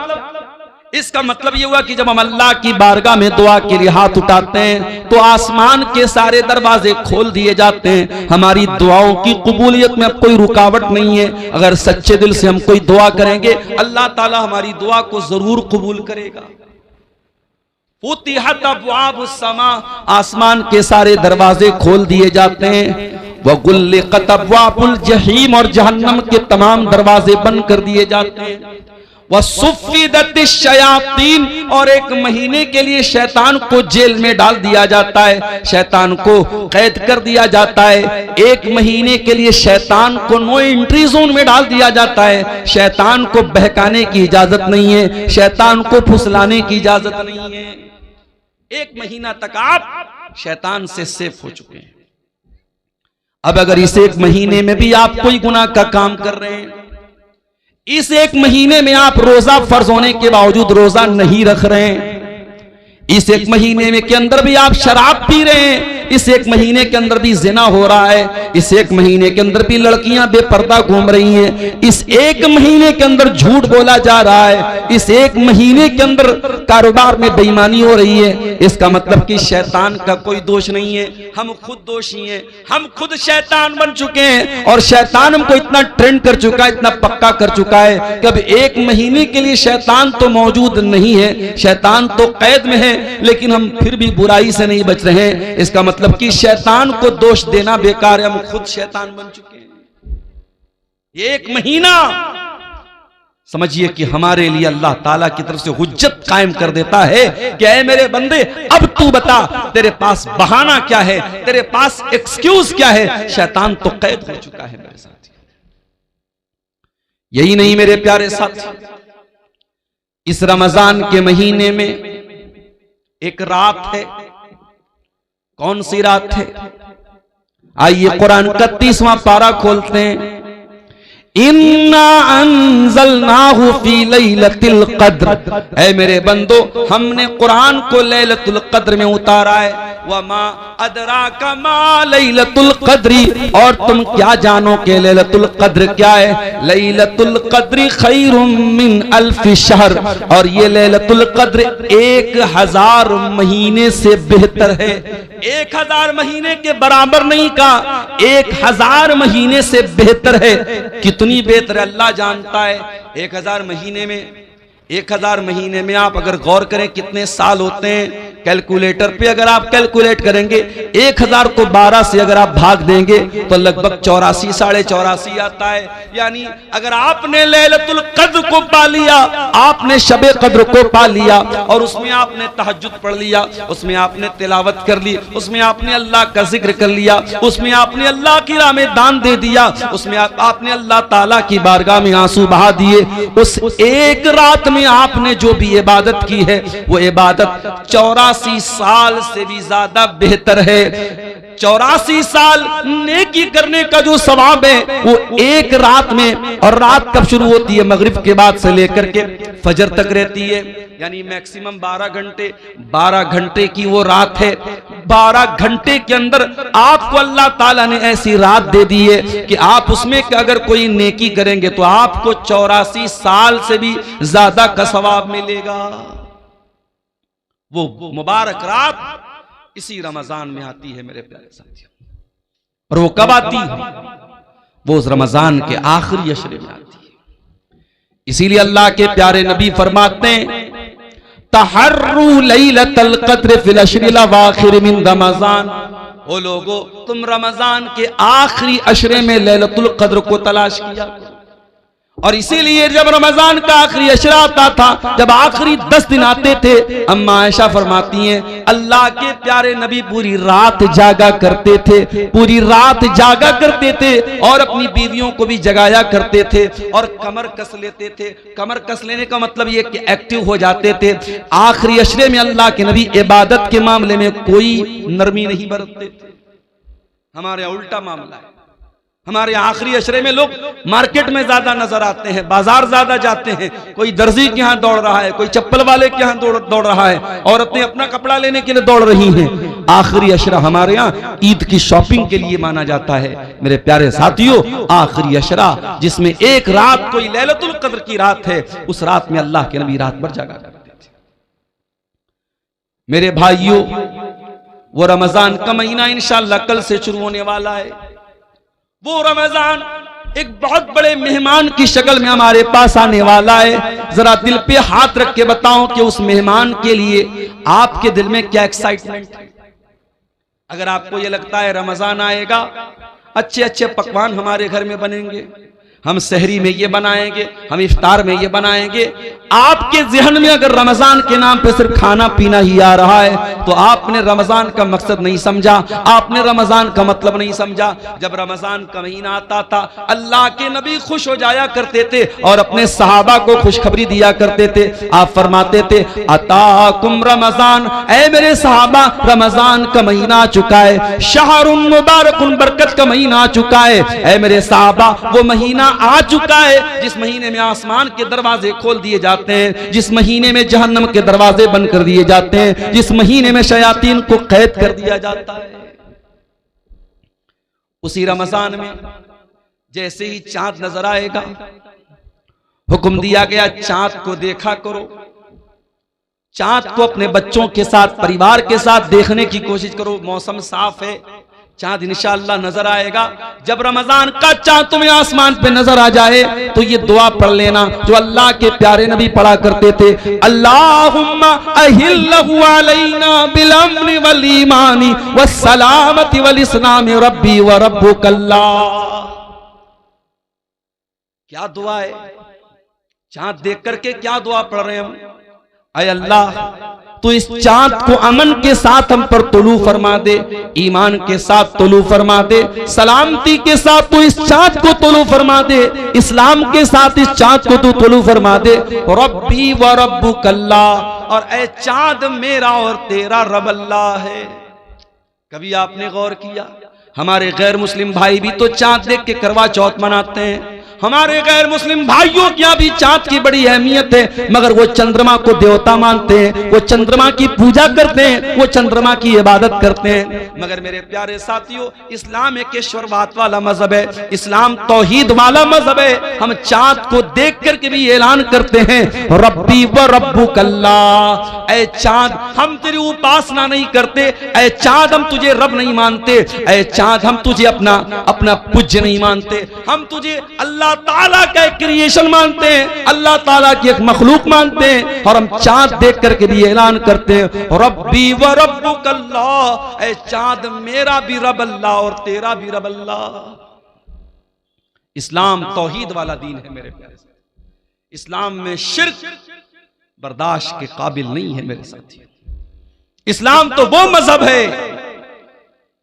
Speaker 1: इसका मतलब ये हुआ कि जब हम अल्लाह की बारगाह में दुआ के लिए हाथ उठाते हैं तो आसमान के सारे दरवाजे खोल दिए जाते हैं। हमारी दुआओं की कबूलियत में अब कोई रुकावट नहीं है। अगर सच्चे दिल से हम कोई दुआ करेंगे, अल्लाह ताला हमारी दुआ को जरूर कबूल करेगा। फुतिहत अबवाबुस समा, आसमान के सारे दरवाजे खोल दिए जाते हैं। वगुल्लिकत अबवाबुल जहीम, और जहन्नम के तमाम दरवाजे बंद कर दिए जाते हैं। वसुफ़िदतिश शयातीन, और 1 महीने के लिए शैतान को जेल में डाल दिया जाता है, शैतान को कैद कर दिया जाता है। 1 महीने के लिए शैतान को नो एंट्री जोन में डाल दिया जाता है। शैतान को बहकाने की इजाजत नहीं है, शैतान को फुसलाने की इजाजत नहीं है। 1 महीना तक आप शैतान से सेफ हो चुके हैं। अब अगर इस 1 महीने में भी आप कोई गुनाह का काम कर रहे हैं, इस 1 महीने में आप रोजा फर्ज होने के बावजूद रोजा नहीं रख रहे हैं, इस 1 महीने में के अंदर भी आप शराब पी रहे हैं, इस 1 महीने के अंदर भी जिना हो रहा है, इस 1 महीने के अंदर भी लड़कियां बेपर्दा घूम रही हैं, इस 1 महीने के अंदर झूठ बोला जा रहा है, इस 1 महीने के अंदर कारोबार में बेईमानी हो रही है, इसका मतलब कि शैतान का कोई दोष नहीं है, हम खुद दोषी हैं। हम खुद शैतान बन चुके हैं और शैतान हमको इतना ट्रेंड कर चुका है, इतना पक्का कर चुका है कि अब 1 महीने के लिए शैतान तो मौजूद नहीं है, शैतान तो कैद में है, लेकिन हम फिर भी बुराई से नहीं बच रहे हैं। इसका मतलब कि शैतान को दोष देना बेकार है, हम खुद शैतान बन चुके हैं। 1 महीना समझिए कि हमारे लिए अल्लाह ताला की तरफ से हुज्जत कायम कर देता है कि ऐ मेरे बंदे, अब तू बता तेरे पास बहाना क्या है, तेरे पास एक्सक्यूज क्या है। शैतान तो कैद हो चुका है मेरे साथी। यही नहीं मेरे प्यारे साथी, इस रमजान के महीने में एक रात है। कौन सी रात है? आइए कुरान का 30वां पारा खोलते हैं। इन्ना अंज़लनाहु फी लैलतिल क़द्र, ऐ मेरे बंदो हमने कुरान को लैलतुल क़द्र में उतारा है। वमा अदराका मा लैलतुल क़द्री, और तुम क्या जानो कि लैलतुल क़द्र क्या है। लैलतुल क़द्री खैरुम मिन अल्फि शहर, और ये लैलतुल क़द्र 1000 महीने से बेहतर है। 1000 महीने के बराबर नहीं का, 1000 महीने से बेहतर है। कितनी बेहतर है अल्लाह जानता है। 1000 महीने में 1000 महीने में आप अगर गौर करें कितने साल होते हैं, कैलकुलेटर पे अगर आप कैलकुलेट करेंगे 1000 को 12 से अगर आप भाग देंगे तो लगभग 84 साढ़े 84 आता है। यानी अगर आपने लैलतुल कद्र को पा लिया, आपने शबे कद्र को पा लिया और उसमें आपने तहज्जुद पढ़ लिया, उसमें आपने तिलावत कर ली, उसमें आपने अल्लाह का जिक्र कर लिया, उसमें आपने अल्लाह की राह में दान दे दिया, उसमें आपने अल्लाह ताला की बारगाह में आंसू बहा दिए, उस एक रात में आपने जो भी इबादत की है वो इबादत 84 साल से भी ज्यादा बेहतर है। 84 साल नेकी करने का जो सवाब है वो एक रात में, और रात कब शुरू होती है? मगरिब के बाद से लेकर के फजर तक रहती है, यानी मैक्सिमम 12 घंटे की वो रात है। 12 घंटे के अंदर आपको अल्लाह ताला ने ऐसी रात दे दी है कि आप उसमें अगर कोई नेकी करेंगे तो आपको 84 साल से भी ज्यादा का सवाब मिलेगा। वो मुबारक रात इसी रमजान में आती है मेरे प्यारे साथियों। और वो कब आती है? वो उस रमजान के आखिरी अशरे में आती है। इसीलिए अल्लाह के प्यारे नबी फरमाते हैं तहर्रू लैलतल क़द्र फिल अशरिल अवाखिर मिन रमजान। ओ लोगो, तुम रमजान के आखिरी अशरे में लैलतुल क़द्र को तलाश किया। और इसीलिए जब रमजान का आखिरी अशरा आता था, जब आखिरी 10 दिन आते थे, अम्मा आयशा फरमाती हैं अल्लाह के प्यारे नबी पूरी रात जागा करते थे, पूरी रात जागा करते थे और अपनी बीवियों को भी जगाया करते थे और कमर कस लेते थे। कमर कस लेने का मतलब ये कि एक्टिव हो जाते थे। आखिरी अशरे में अल्लाह के नबी इबादत के मामले में कोई नरमी नहीं बरतते थे। हमारे उल्टा मामला है। हमारे आखिरी अशरे में लोग मार्केट में ज्यादा नजर आते हैं, बाजार ज्यादा जाते हैं, कोई दर्जी के यहाँ दौड़ रहा है, कोई चप्पल वाले के यहाँ दौड़ रहा है, औरतें अपना कपड़ा लेने के लिए दौड़ रही हैं। आखिरी अशरा हमारे यहाँ ईद की शॉपिंग के लिए माना जाता है। मेरे प्यारे साथियों, आखिरी अशरा जिसमें एक रात कोई लैलतुल क़द्र की रात है, उस रात में अल्लाह के नबी रात भर जागा करते थे। मेरे भाइयों, वो रमजान का महीना इंशाअल्लाह कल से शुरू होने वाला है। वो रमजान एक बहुत बड़े मेहमान की शक्ल में हमारे पास आने वाला है। जरा दिल पे हाथ रख के बताओ कि उस मेहमान के लिए आपके दिल में क्या एक्साइटमेंट है। अगर आपको ये लगता है रमजान आएगा, अच्छे अच्छे पकवान हमारे घर में बनेंगे, हम सहरी में ये बनाएंगे, हम इफ्तार में ये बनाएंगे, आपके जहन में अगर रमजान के नाम पे सिर्फ खाना पीना ही आ रहा है तो आपने रमजान का मकसद नहीं समझा, आपने रमजान का मतलब नहीं समझा। जब रमजान का महीना आता था, अल्लाह के नबी खुश हो जाया करते थे और अपने सहाबा को खुशखबरी दिया करते थे। आप फरमाते थे अताकुम रमजान, ऐ मेरे सहाबा रमजान का महीना आ चुका है, शहरुन मुबारकुन, बरकत का महीना आ चुका है। ऐ मेरे सहाबा, वो महीना आ चुका है जिस महीने में आसमान के दरवाजे खोल दिए जाते हैं, जिस महीने में जहन्नम के दरवाजे बंद कर दिए जाते हैं, जिस महीने में शयातीन को कैद कर दिया जाता है। उसी रमजान में जैसे ही चांद नजर आएगा, हुक्म दिया गया चांद को देखा करो। चांद को अपने बच्चों के साथ, परिवार के साथ देखने की कोशिश करो। मौसम साफ है, चांद इंशाअल्लाह नजर आएगा। जब रमजान का चांद तुम्हें आसमान पे नजर आ जाए तो ये दुआ पढ़ लेना जो अल्लाह के प्यारे नबी पढ़ा करते थे, अल्लाहुम्मा अहिल्लहु अलैना बिल अम्नि वल ईमानी वस्सलामति वल इस्लामी रब्बी व रब्बुकल्लाह। क्या दुआ है? चांद देख करके क्या दुआ पढ़ रहे हैं हम? अय अल्लाह, तो इस चांद को अमन के साथ हम पर तुलू फरमा दे, ईमान के साथ तुलू फरमा दे, सलामती के साथ तो इस चांद को तुलू फरमा दे, इस्लाम के साथ इस चांद को तू तुलू फरमा दे। रब्बी व रब्बुकल्लाह, और ऐ चांद मेरा और तेरा रब अल्लाह है। कभी आपने गौर किया, हमारे गैर मुस्लिम भाई भी तो चांद देख के करवा चौथ मनाते हैं। हमारे गैर मुस्लिम भाइयों की भी चांद की बड़ी अहमियत है, मगर वो चंद्रमा को देवता मानते हैं, वो चंद्रमा की पूजा करते हैं, वो चंद्रमा की इबादत करते हैं। मगर मेरे प्यारे साथियों, इस्लाम एक ईश्वरवाद वाला मजहब है, इस्लाम तौहीद वाला मजहब है। हम चांद को देख करके भी ऐलान करते हैं रब्बी व रब्बुकल्लाह, ऐ चांद हम तेरी उपासना नहीं करते, ऐ चांद हम तुझे रब नहीं मानते, ऐ चांद हम तुझे अपना पूज्य नहीं मानते, हम तुझे अल्लाह अल्लाह ताला का एक क्रिएशन मानते हैं, अल्लाह ताला की एक मखलूक मानते हैं, और हम चांद देख करके भी ऐलान करते हैं रब्बी व रब्बुकल्लाह, ऐ चांद मेरा भी रब अल्लाह और तेरा भी रब अल्लाह। इस्लाम तौहीद वाला दीन है मेरे प्यारे साथी। इस्लाम में शिर्क बर्दाश्त के काबिल नहीं है मेरे साथी। इस्लाम तो वो मजहब है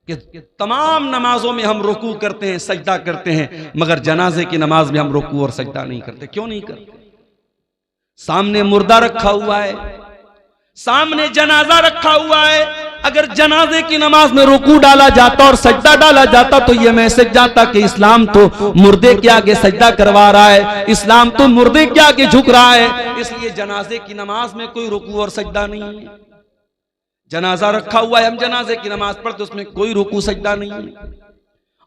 Speaker 1: कि तमाम नमाजों में हम रुकू करते हैं, सजदा करते हैं, मगर जनाजे की नमाज में हम रुकू और सजदा नहीं करते। क्यों नहीं करते? सामने मुर्दा रखा हुआ है, सामने जनाजा रखा हुआ है। अगर जनाजे की नमाज में रुकू डाला जाता और सजदा डाला जाता तो यह मैसेज जाता कि इस्लाम तो मुर्दे के आगे सजदा करवा रहा है, इस्लाम तो मुर्दे के आगे झुक रहा है। इसलिए जनाजे की नमाज में कोई रुकू और सजदा नहीं है। जनाजा रखा हुआ है, हम जनाजे की नमाज पढ़ते उसमें कोई रुकू सजदा नहीं है।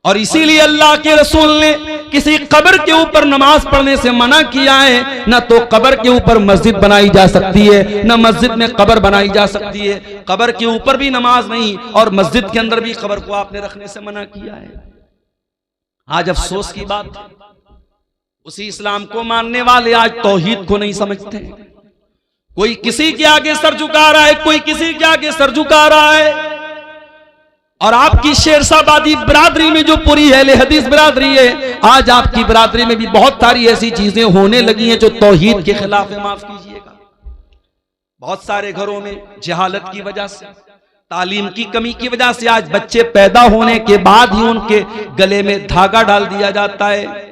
Speaker 1: और इसीलिए अल्लाह के रसूल ने किसी कब्र के ऊपर नमाज पढ़ने से मना किया है। न तो कब्र के ऊपर मस्जिद बनाई जा सकती है, न मस्जिद में कब्र बनाई जा सकती है। कब्र के ऊपर भी नमाज नहीं और मस्जिद के अंदर भी कब्र को आपने रखने से मना किया है। आज अफसोस की बात, उसी इस्लाम को मानने वाले आज तौहीद को नहीं समझते। कोई किसी के आगे सर झुका रहा है, कोई किसी के आगे सर झुका रहा है। और आपकी शेरशाहबादी बिरादरी में जो पूरी अहले हदीस बिरादरी है, आज आपकी बिरादरी में भी बहुत सारी ऐसी चीजें होने लगी हैं जो तौहीद के खिलाफ है। माफ कीजिएगा, बहुत सारे घरों में जहालत की वजह से, तालीम की कमी की वजह से आज बच्चे पैदा होने के बाद ही उनके गले में धागा डाल दिया जाता है।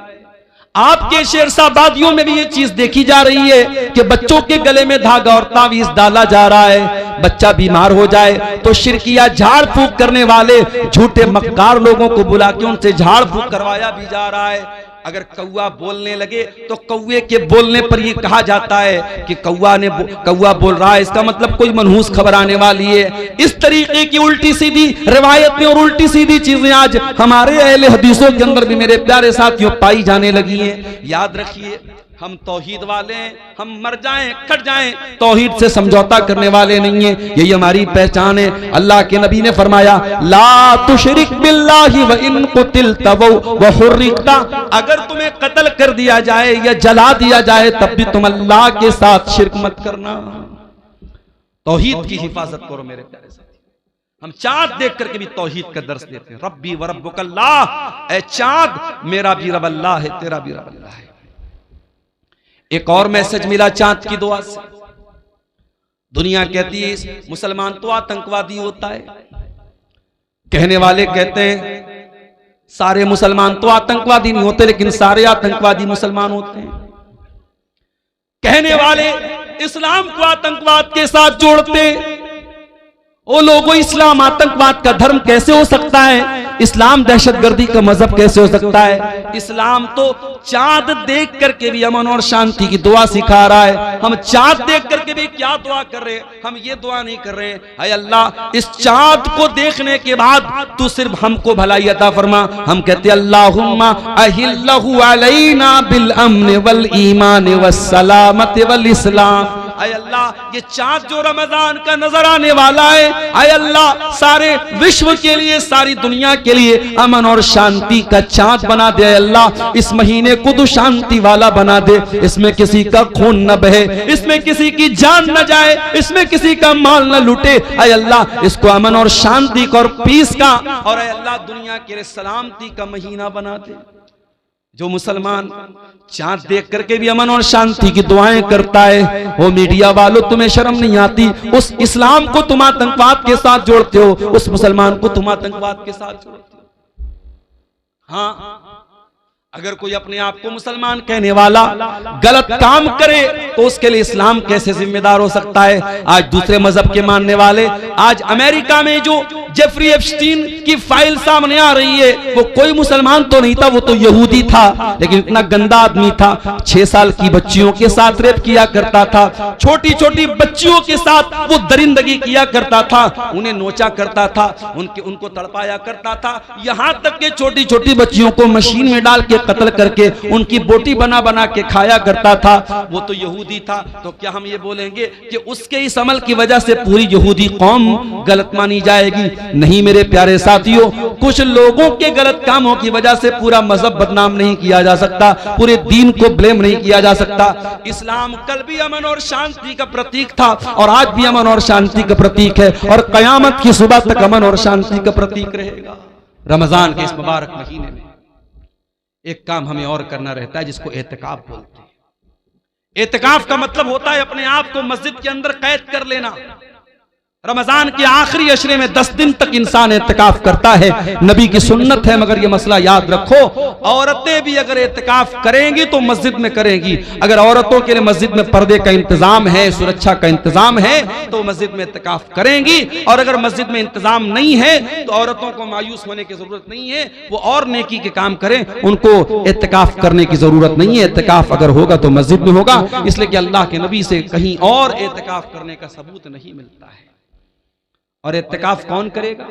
Speaker 1: आपके शेरशाहबादियों में भी ये चीज देखी जा रही है कि बच्चों के गले में धागा और तावीज डाला जा रहा है। बच्चा बीमार हो जाए तो शिरकिया झाड़ फूक करने वाले झूठे मक्कार लोगों को बुला के उनसे झाड़ फूक करवाया भी जा रहा है। अगर कौवा बोलने लगे तो कौवे के बोलने पर ये कहा जाता है कि कौवा बोल रहा है, इसका मतलब कोई मनहूस खबर आने वाली है। इस तरीके की उल्टी सीधी रिवायतें और उल्टी सीधी चीजें आज हमारे अहले हदीसों के अंदर भी मेरे प्यारे साथियों पाई जाने लगी हैं। याद रखिए, हम तौहीद वाले हैं, हम मर जाएं कट जाएं, तौहीद से समझौता करने वाले नहीं है। यही हमारी पहचान है। अल्लाह के नबी ने फरमाया ला तुशरिक बिल्लाहि व इन कुतिलता व हुर्रिकता, अगर तुम्हें कत्ल कर दिया जाए या जला दिया जाए तब भी तुम अल्लाह के साथ शिरक मत करना। तौहीद की हिफाजत करो मेरे प्यारे साथी। हम चाँद देख करके भी तौहीद का दर्स देते हैं। रब्बी व रब्बुकल्लाह, ऐ चाँद मेरा भी रब अल्लाह है, तेरा भी रब अल्लाह है। एक और मैसेज मिला चांद की दुआ से। दुनिया कहती है मुसलमान तो आतंकवादी होता है, कहने वाले कहते हैं सारे मुसलमान तो आतंकवादी नहीं होते, लेकिन सारे आतंकवादी मुसलमान होते हैं। कहने वाले इस्लाम को आतंकवाद के साथ जोड़ते। ओ लोगों, इस्लाम आतंकवाद का धर्म कैसे हो सकता है? इस्लाम दहशतगर्दी का मजहब कैसे हो सकता है? इस्लाम तो चांद देख करके भी अमन और शांति की दुआ सिखा रहा है। हम चांद देख करके भी क्या दुआ कर रहे हैं? हम ये दुआ नहीं कर रहे हैं हाय अल्लाह इस चांद को देखने के बाद तू सिर्फ हमको भलाई अता फरमा। हम कहते अल्लाहुम्मा अहिल्लहु अलैना बिल अम्न वल ईमान वस सलामत वल इस्लाम। आय अल्लाह ये चांद जो रमजान का नजर आने वाला है, आय अल्लाह सारे विश्व के लिए, सारी दुनिया के लिए अमन और शांति का चांद बना दे। अल्लाह इस महीने को तो शांति वाला बना दे, इसमें किसी का खून न बहे, इसमें किसी की जान न जाए, इसमें किसी का माल न लूटे। आय अल्लाह इसको अमन और शांति का और पीस का और आय अल्लाह दुनिया के लिए सलामती का महीना बना दे। जो मुसलमान चांद देख करके भी अमन और शांति की दुआएं करता है, वो मीडिया वालों तुम्हें शर्म नहीं आती? उस इस्लाम को तुम आतंकवाद के साथ जोड़ते हो, उस मुसलमान को तुम आतंकवाद के साथ जोड़ते हो। हाँ, अगर कोई अपने आप को मुसलमान कहने वाला गलत काम करे तो उसके लिए इस्लाम कैसे जिम्मेदार हो सकता है? आज दूसरे मजहब के मानने वाले, आज अमेरिका में जो जेफरी एप्स्टीन की फाइल सामने आ रही है, वो कोई मुसलमान तो नहीं था, वो तो यहूदी था, लेकिन इतना गंदा आदमी था। 6 साल की बच्चियों के साथ रेप किया करता था, छोटी छोटी बच्चियों के साथ वो दरिंदगी किया करता था, उन्हें नोचा करता था, उनको तड़पाया करता था, यहाँ तक के छोटी छोटी बच्चियों को मशीन में डाल के कत्ल करके उनकी बोटी बना बना के खाया करता था। वो तो यहूदी था, तो क्या हम ये बोलेंगे कि उसके इस अमल की वजह से पूरी यहूदी कौम गलत मानी जाएगी? नहीं मेरे प्यारे साथियों, कुछ लोगों के गलत कामों की वजह से पूरा मजहब बदनाम नहीं किया जा सकता, पूरे दीन को ब्लेम नहीं किया जा सकता। इस्लाम कल भी अमन और शांति का प्रतीक था और आज भी अमन और शांति का प्रतीक है और कयामत की सुबह तक अमन और शांति का प्रतीक रहेगा। रमजान के इस मुबारक महीने में एक काम हमें और करना रहता है जिसको एतिकाफ बोलते हैं। एतिकाफ का मतलब होता है अपने आप को मस्जिद के अंदर कैद कर लेना। रमजान के आखिरी अशरे में 10 दिन तक इंसान एतिकाफ करता है, नबी की सुन्नत है। मगर ये मसला याद रखो, औरतें भी अगर एतिकाफ करेंगी तो मस्जिद में करेंगी। अगर औरतों के लिए मस्जिद में पर्दे का इंतजाम है, सुरक्षा का इंतजाम है, तो मस्जिद में एतिकाफ करेंगी। और अगर मस्जिद में इंतजाम नहीं है तो औरतों को मायूस होने की जरूरत नहीं है, वो और नेकी के काम करें, उनको एतिकाफ करने की जरूरत नहीं है। एतिकाफ अगर होगा तो मस्जिद में होगा, इसलिए कि अल्लाह के नबी से कहीं और एतिकाफ करने का सबूत नहीं मिलता है। और इत्तिकाफ कौन करेगा?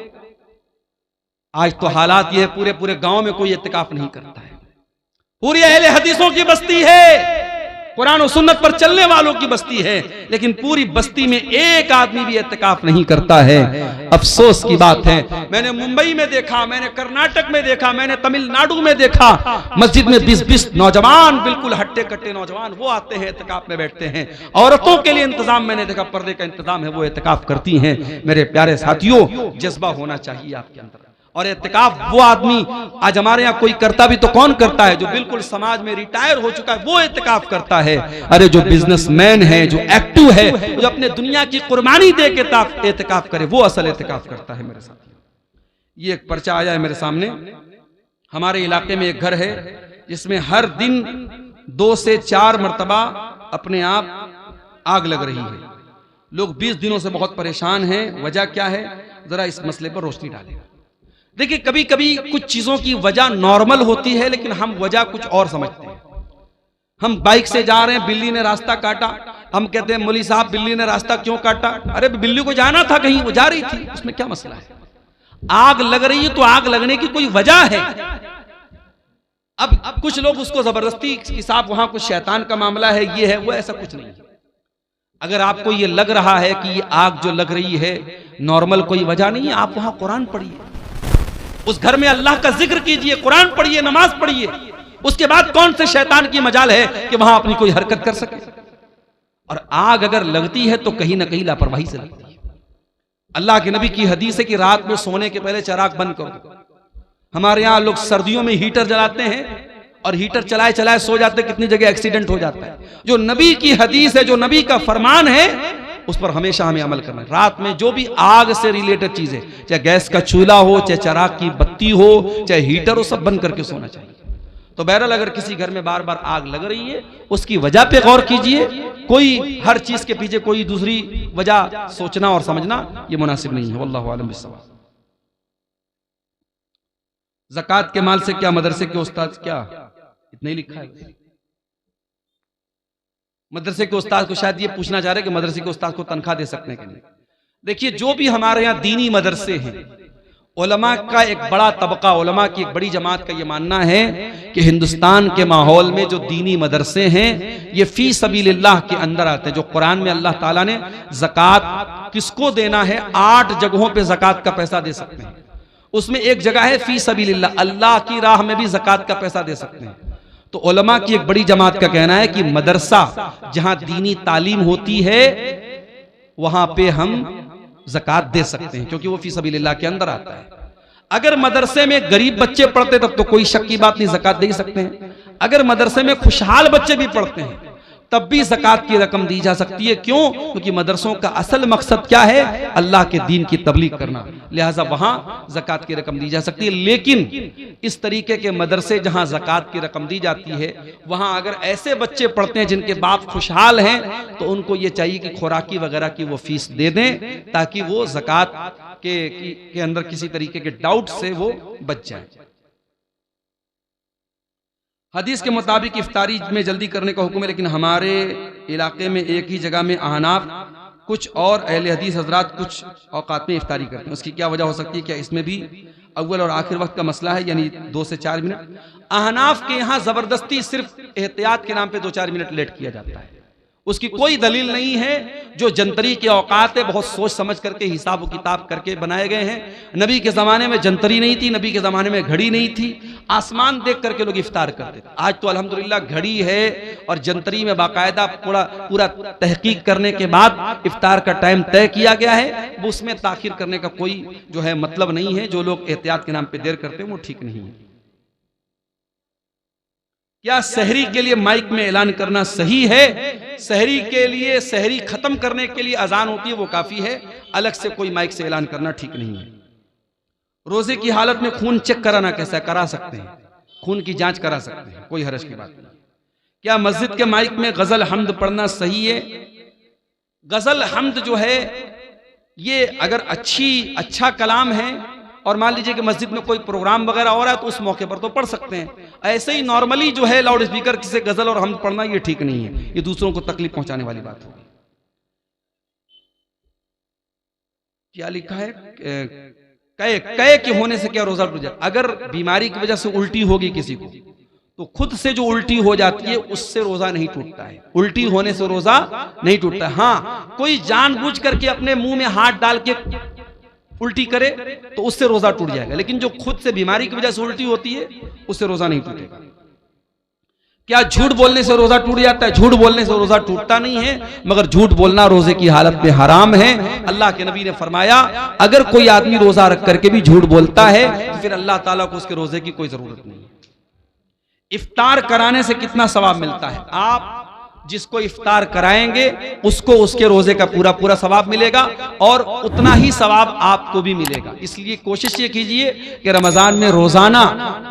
Speaker 1: आज तो हालात ये है, पूरे पूरे गांव में कोई इत्तिकाफ नहीं करता है। पूरी अहले हदीसों की बस्ती है, कुरान और सुन्नत पर चलने वालों की बस्ती है, लेकिन पूरी बस्ती में एक आदमी भी इत्तिकाफ नहीं करता है। अफसोस की बात है। मैंने मुंबई में देखा, मैंने कर्नाटक में देखा, मैंने तमिलनाडु में देखा, मस्जिद में 20-20 नौजवान, बिल्कुल हट्टे कट्टे नौजवान, वो आते हैं इत्तिकाफ में बैठते हैं। औरतों के लिए इंतजाम मैंने देखा, पर्दे का इंतजाम है, वो इत्तिकाफ करती हैं। मेरे प्यारे साथियों, जज्बा होना चाहिए आपके अंदर। और इत्तिकाफ वो आदमी, आज हमारे यहाँ कोई करता भी तो कौन करता है? जो बिल्कुल समाज में रिटायर हो चुका है वो इत्तिकाफ करता है। अरे जो बिजनेसमैन है, जो एक्टिव है, जो अपने दुनिया की कुर्बानी दे के इत्तिकाफ करे, वो असल इत्तिकाफ करता है। मेरे साथ ये एक पर्चा आया है मेरे सामने। हमारे इलाके में एक घर है जिसमें हर दिन 2 से 4 मरतबा अपने आप आग लग रही है। लोग 20 दिनों से बहुत परेशान हैं। वजह क्या है? जरा इस मसले पर रोशनी डालेगा। देखिए, कभी कभी कुछ चीजों की वजह नॉर्मल होती है, लेकिन हम वजह कुछ और समझते हैं। हम बाइक से जा रहे हैं, बिल्ली ने रास्ता काटा, हम कहते हैं मौलवी साहब बिल्ली ने रास्ता क्यों काटा? अरे बिल्ली को जाना था कहीं, वो जा रही थी, उसमें क्या मसला है? आग लग रही है तो आग लगने की कोई वजह है। अब कुछ लोग उसको जबरदस्ती कि साहब वहां कुछ शैतान का मामला है, ये है वो, ऐसा कुछ नहीं है। अगर आपको ये लग रहा है कि ये आग जो लग रही है नॉर्मल कोई वजह नहीं है, आप वहां कुरान पढ़िए, उस घर में अल्लाह का जिक्र कीजिए, कुरान पढ़िए, नमाज पढ़िए। उसके बाद कौन से शैतान की मजाल है कि वहां अपनी कोई हरकत कर सके? और आग अगर लगती है तो कहीं ना कहीं लापरवाही से लगती है। अल्लाह के नबी की हदीस है कि रात में सोने के पहले चिराग बंद करो। हमारे यहां लोग सर्दियों में हीटर जलाते हैं और हीटर चलाए चलाए सो जाते, कितनी जगह एक्सीडेंट हो जाता है। जो नबी की हदीस है, जो नबी का फरमान है, उस पर हमेशा हमें अमल करना है। रात में जो भी आग से रिलेटेड चीजें, चाहे गैस का चूल्हा हो, चाहे चिराग की बत्ती हो, चाहे हीटर हो, सब बंद करके सोना चाहिए। तो बहरहाल अगर किसी घर में बार बार आग लग रही है, उसकी वजह पे गौर कीजिए। कोई हर चीज के पीछे कोई दूसरी वजह सोचना और समझना ये मुनासिब नहीं है। वल्लाहु आलम बिस्सवाब। ज़कात के माल से क्या मदरसे के उस्ताद, क्या इतना ही लिखा है? मदरसे के उस्ताद को शायद ये पूछना चाह रहे कि मदरसे के उस्ताद को तनख्वाह दे सकते हैं कि नहीं। देखिए, जो भी हमारे यहाँ दीनी मदरसे हैं, उलमा का एक बड़ा तबका, उलमा की एक बड़ी जमात का ये मानना है कि हिंदुस्तान के माहौल में जो दीनी मदरसे हैं ये फी सबीलिल्लाह के अंदर आते हैं। जो कुरान में अल्लाह ताला ने ज़कात किसको देना है, 8 जगहों पे ज़कात का पैसा दे सकते हैं। उसमें एक जगह है फी सबीलिल्लाह, अल्लाह की राह में भी ज़कात का पैसा दे सकते हैं। तो उलमा की एक बड़ी जमात का कहना है कि मदरसा जहां दीनी तालीम होती है वहां पे हम ज़कात दे सकते हैं, क्योंकि वो फी सबीलिल्लाह के अंदर आता है। अगर मदरसे में गरीब बच्चे पढ़ते तब तो कोई शक की बात नहीं, ज़कात दे सकते हैं। अगर मदरसे में खुशहाल बच्चे भी पढ़ते हैं तब भी ज़कात की रकम दी जा सकती है। क्यों? क्योंकि मदरसों का असल मकसद क्या है? अल्लाह के दीन की तबलीग करना, लिहाजा वहां ज़कात की रकम दी जा सकती है। लेकिन इस तरीके के मदरसे जहां ज़कात की रकम दी जाती है, वहां अगर ऐसे बच्चे पढ़ते हैं जिनके बाप खुशहाल हैं, तो उनको ये चाहिए कि खुराकी वगैरह की वो फीस दे दें, ताकि वो ज़कात के अंदर किसी तरीके के डाउट से वो बच जाए। हदीस के मुताबिक इफ्तारी में जल्दी करने का हुक्म है, लेकिन हमारे इलाके में एक ही जगह में अहनाफ कुछ और अहले हदीस हजरात कुछ औकात में इफ्तारी करते हैं। उसकी क्या वजह हो सकती है? क्या इसमें भी अव्वल और आखिर वक्त का मसला है, यानी 2 से 4 मिनट? अहनाफ के यहाँ जबरदस्ती सिर्फ एहतियात के नाम पे 2-4 मिनट लेट किया जाता है। उसकी कोई दलील नहीं है। जो जंतरी के औकात है बहुत सोच समझ करके हिसाब व किताब करके बनाए गए हैं। नबी के ज़माने में जंतरी नहीं थी, नबी के ज़माने में घड़ी नहीं थी, आसमान देख करके लोग इफ्तार करते थे। आज तो अल्हम्दुलिल्लाह घड़ी है और जंतरी में बाकायदा पूरा तहकीक करने के बाद इफ्तार का टाइम तय किया गया है। वो उसमें ताखिर करने का कोई जो है मतलब नहीं है। जो लोग एहतियात के नाम पे देर करते हैं वो ठीक नहीं है। क्या सहरी के लिए माइक में ऐलान करना सही है? सहरी के लिए, सहरी खत्म करने के लिए अजान होती है वो काफी है, अलग से कोई माइक से ऐलान करना ठीक नहीं है। रोजे की हालत में खून चेक कराना कैसा? करा सकते हैं, खून की जांच करा सकते हैं, कोई हर्ज की बात नहीं। क्या मस्जिद के माइक में गजल हमद पढ़ना सही है? गजल हमद जो है ये अगर अच्छा कलाम है और मान लीजिए कि मस्जिद में कोई प्रोग्राम वगैरह हो रहा है तो उस मौके पर तो पढ़ सकते हैं। ऐसे ही नॉर्मली जो है लाउड स्पीकर से गजल और हमद पढ़ना ये ठीक नहीं है, ये दूसरों को तकलीफ पहुंचाने वाली बात होगी। क्या लिखा है? कहे के होने से क्या रोजा टूट जाए? अगर बीमारी की वजह से उल्टी होगी किसी को तो खुद से जो उल्टी हो जाती है उससे रोजा नहीं टूटता है। उल्टी होने से रोजा नहीं टूटता है। हाँ, कोई जानबूझ करके अपने मुंह में हाथ डाल के उल्टी करे तो उससे रोजा टूट जाएगा, लेकिन जो खुद से बीमारी की वजह से उल्टी होती है उससे रोजा नहीं टूटेगा। क्या झूठ बोलने से रोजा टूट जाता है? झूठ बोलने से रोजा टूटता नहीं है, मगर झूठ बोलना रोजे की हालत में हराम है। अल्लाह के नबी ने फरमाया अगर कोई आदमी रोजा रख करके भी झूठ बोलता है तो फिर अल्लाह ताला को उसके रोजे की कोई जरूरत नहीं है। इफ्तार कराने से कितना सवाब मिलता है? आप जिसको इफ्तार कराएंगे उसको उसके रोजे का पूरा सवाब मिलेगा और उतना ही सवाब आपको भी मिलेगा। इसलिए कोशिश ये कीजिए कि रमजान में रोजाना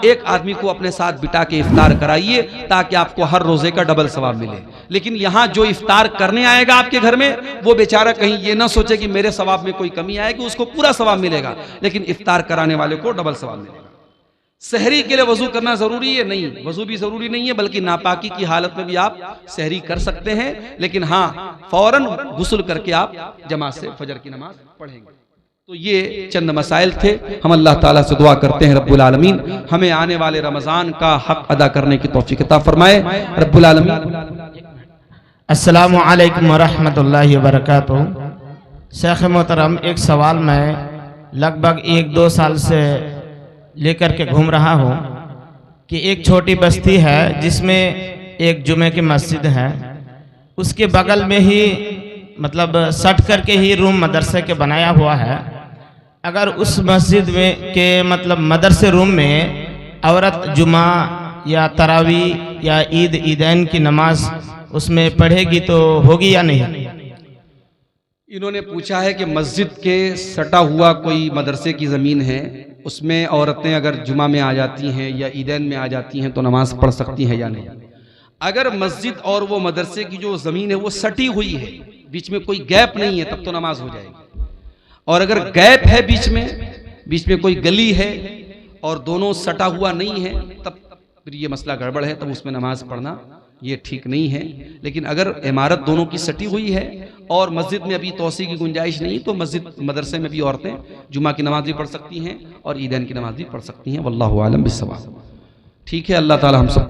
Speaker 1: एक आदमी को अपने साथ बिठा के इफ्तार कराइए ताकि आपको हर रोजे का डबल सवाब मिले। लेकिन यहाँ जो इफ्तार करने आएगा आपके घर में वो बेचारा कहीं ये ना सोचे कि मेरे सवाब में कोई कमी आएगी, उसको पूरा सवाब मिलेगा, लेकिन इफ्तार कराने वाले को डबल सवाब मिलेगा। सहरी के लिए वजू करना जरूरी है? नहीं, वजू भी जरूरी नहीं है, बल्कि नापाकी की हालत में भी आप सहरी कर सकते हैं, लेकिन हाँ फौरन गुस्ल करके आप जमात से फजर की नमाज पढ़ेंगे। तो ये चंद मसाइल थे। हम अल्लाह ताला से दुआ करते हैं रब्बुल आलमीन हमें आने वाले रमजान का हक अदा करने की तौफीक अता फरमाए। रब्बुल आलमीन।
Speaker 2: अस्सलामु अलैकुम व रहमतुल्लाहि व बरकातुहू। शेख मोहतरम, एक सवाल मैं लगभग 1-2 साल से लेकर के घूम रहा हूँ कि एक छोटी बस्ती है जिसमें एक जुमे की मस्जिद है, उसके बगल में ही मतलब सट करके ही रूम मदरसे के बनाया हुआ है। अगर उस मस्जिद में के मतलब मदरसे रूम में औरत जुमा या तरावी या ईदैन की नमाज उसमें पढ़ेगी तो होगी या नहीं?
Speaker 1: इन्होंने पूछा है कि मस्जिद के सटा हुआ कोई मदरसे की ज़मीन है, उसमें औरतें अगर जुमा में आ जाती हैं या ईदैन में आ जाती हैं तो नमाज पढ़ सकती हैं या नहीं। अगर मस्जिद और वो मदरसे की जो ज़मीन है वो सटी हुई है, बीच में कोई गैप नहीं है, तब तो नमाज हो जाएगी। और अगर गैप है बीच में कोई गली है और दोनों सटा हुआ नहीं है, तब फिर ये मसला गड़बड़ है, तब उसमें नमाज पढ़ना ये ठीक नहीं है। लेकिन अगर इमारत दोनों की सटी हुई है और मस्जिद में अभी तौसी की गुंजाइश नहीं, तो मस्जिद मदरसे में भी औरतें जुमा की नमाज भी पढ़ सकती हैं और ईदैन की नमाज भी पढ़ सकती हैं। वल्लाहु आलम बिस्सवाब। ठीक है, अल्लाह ताला हम सब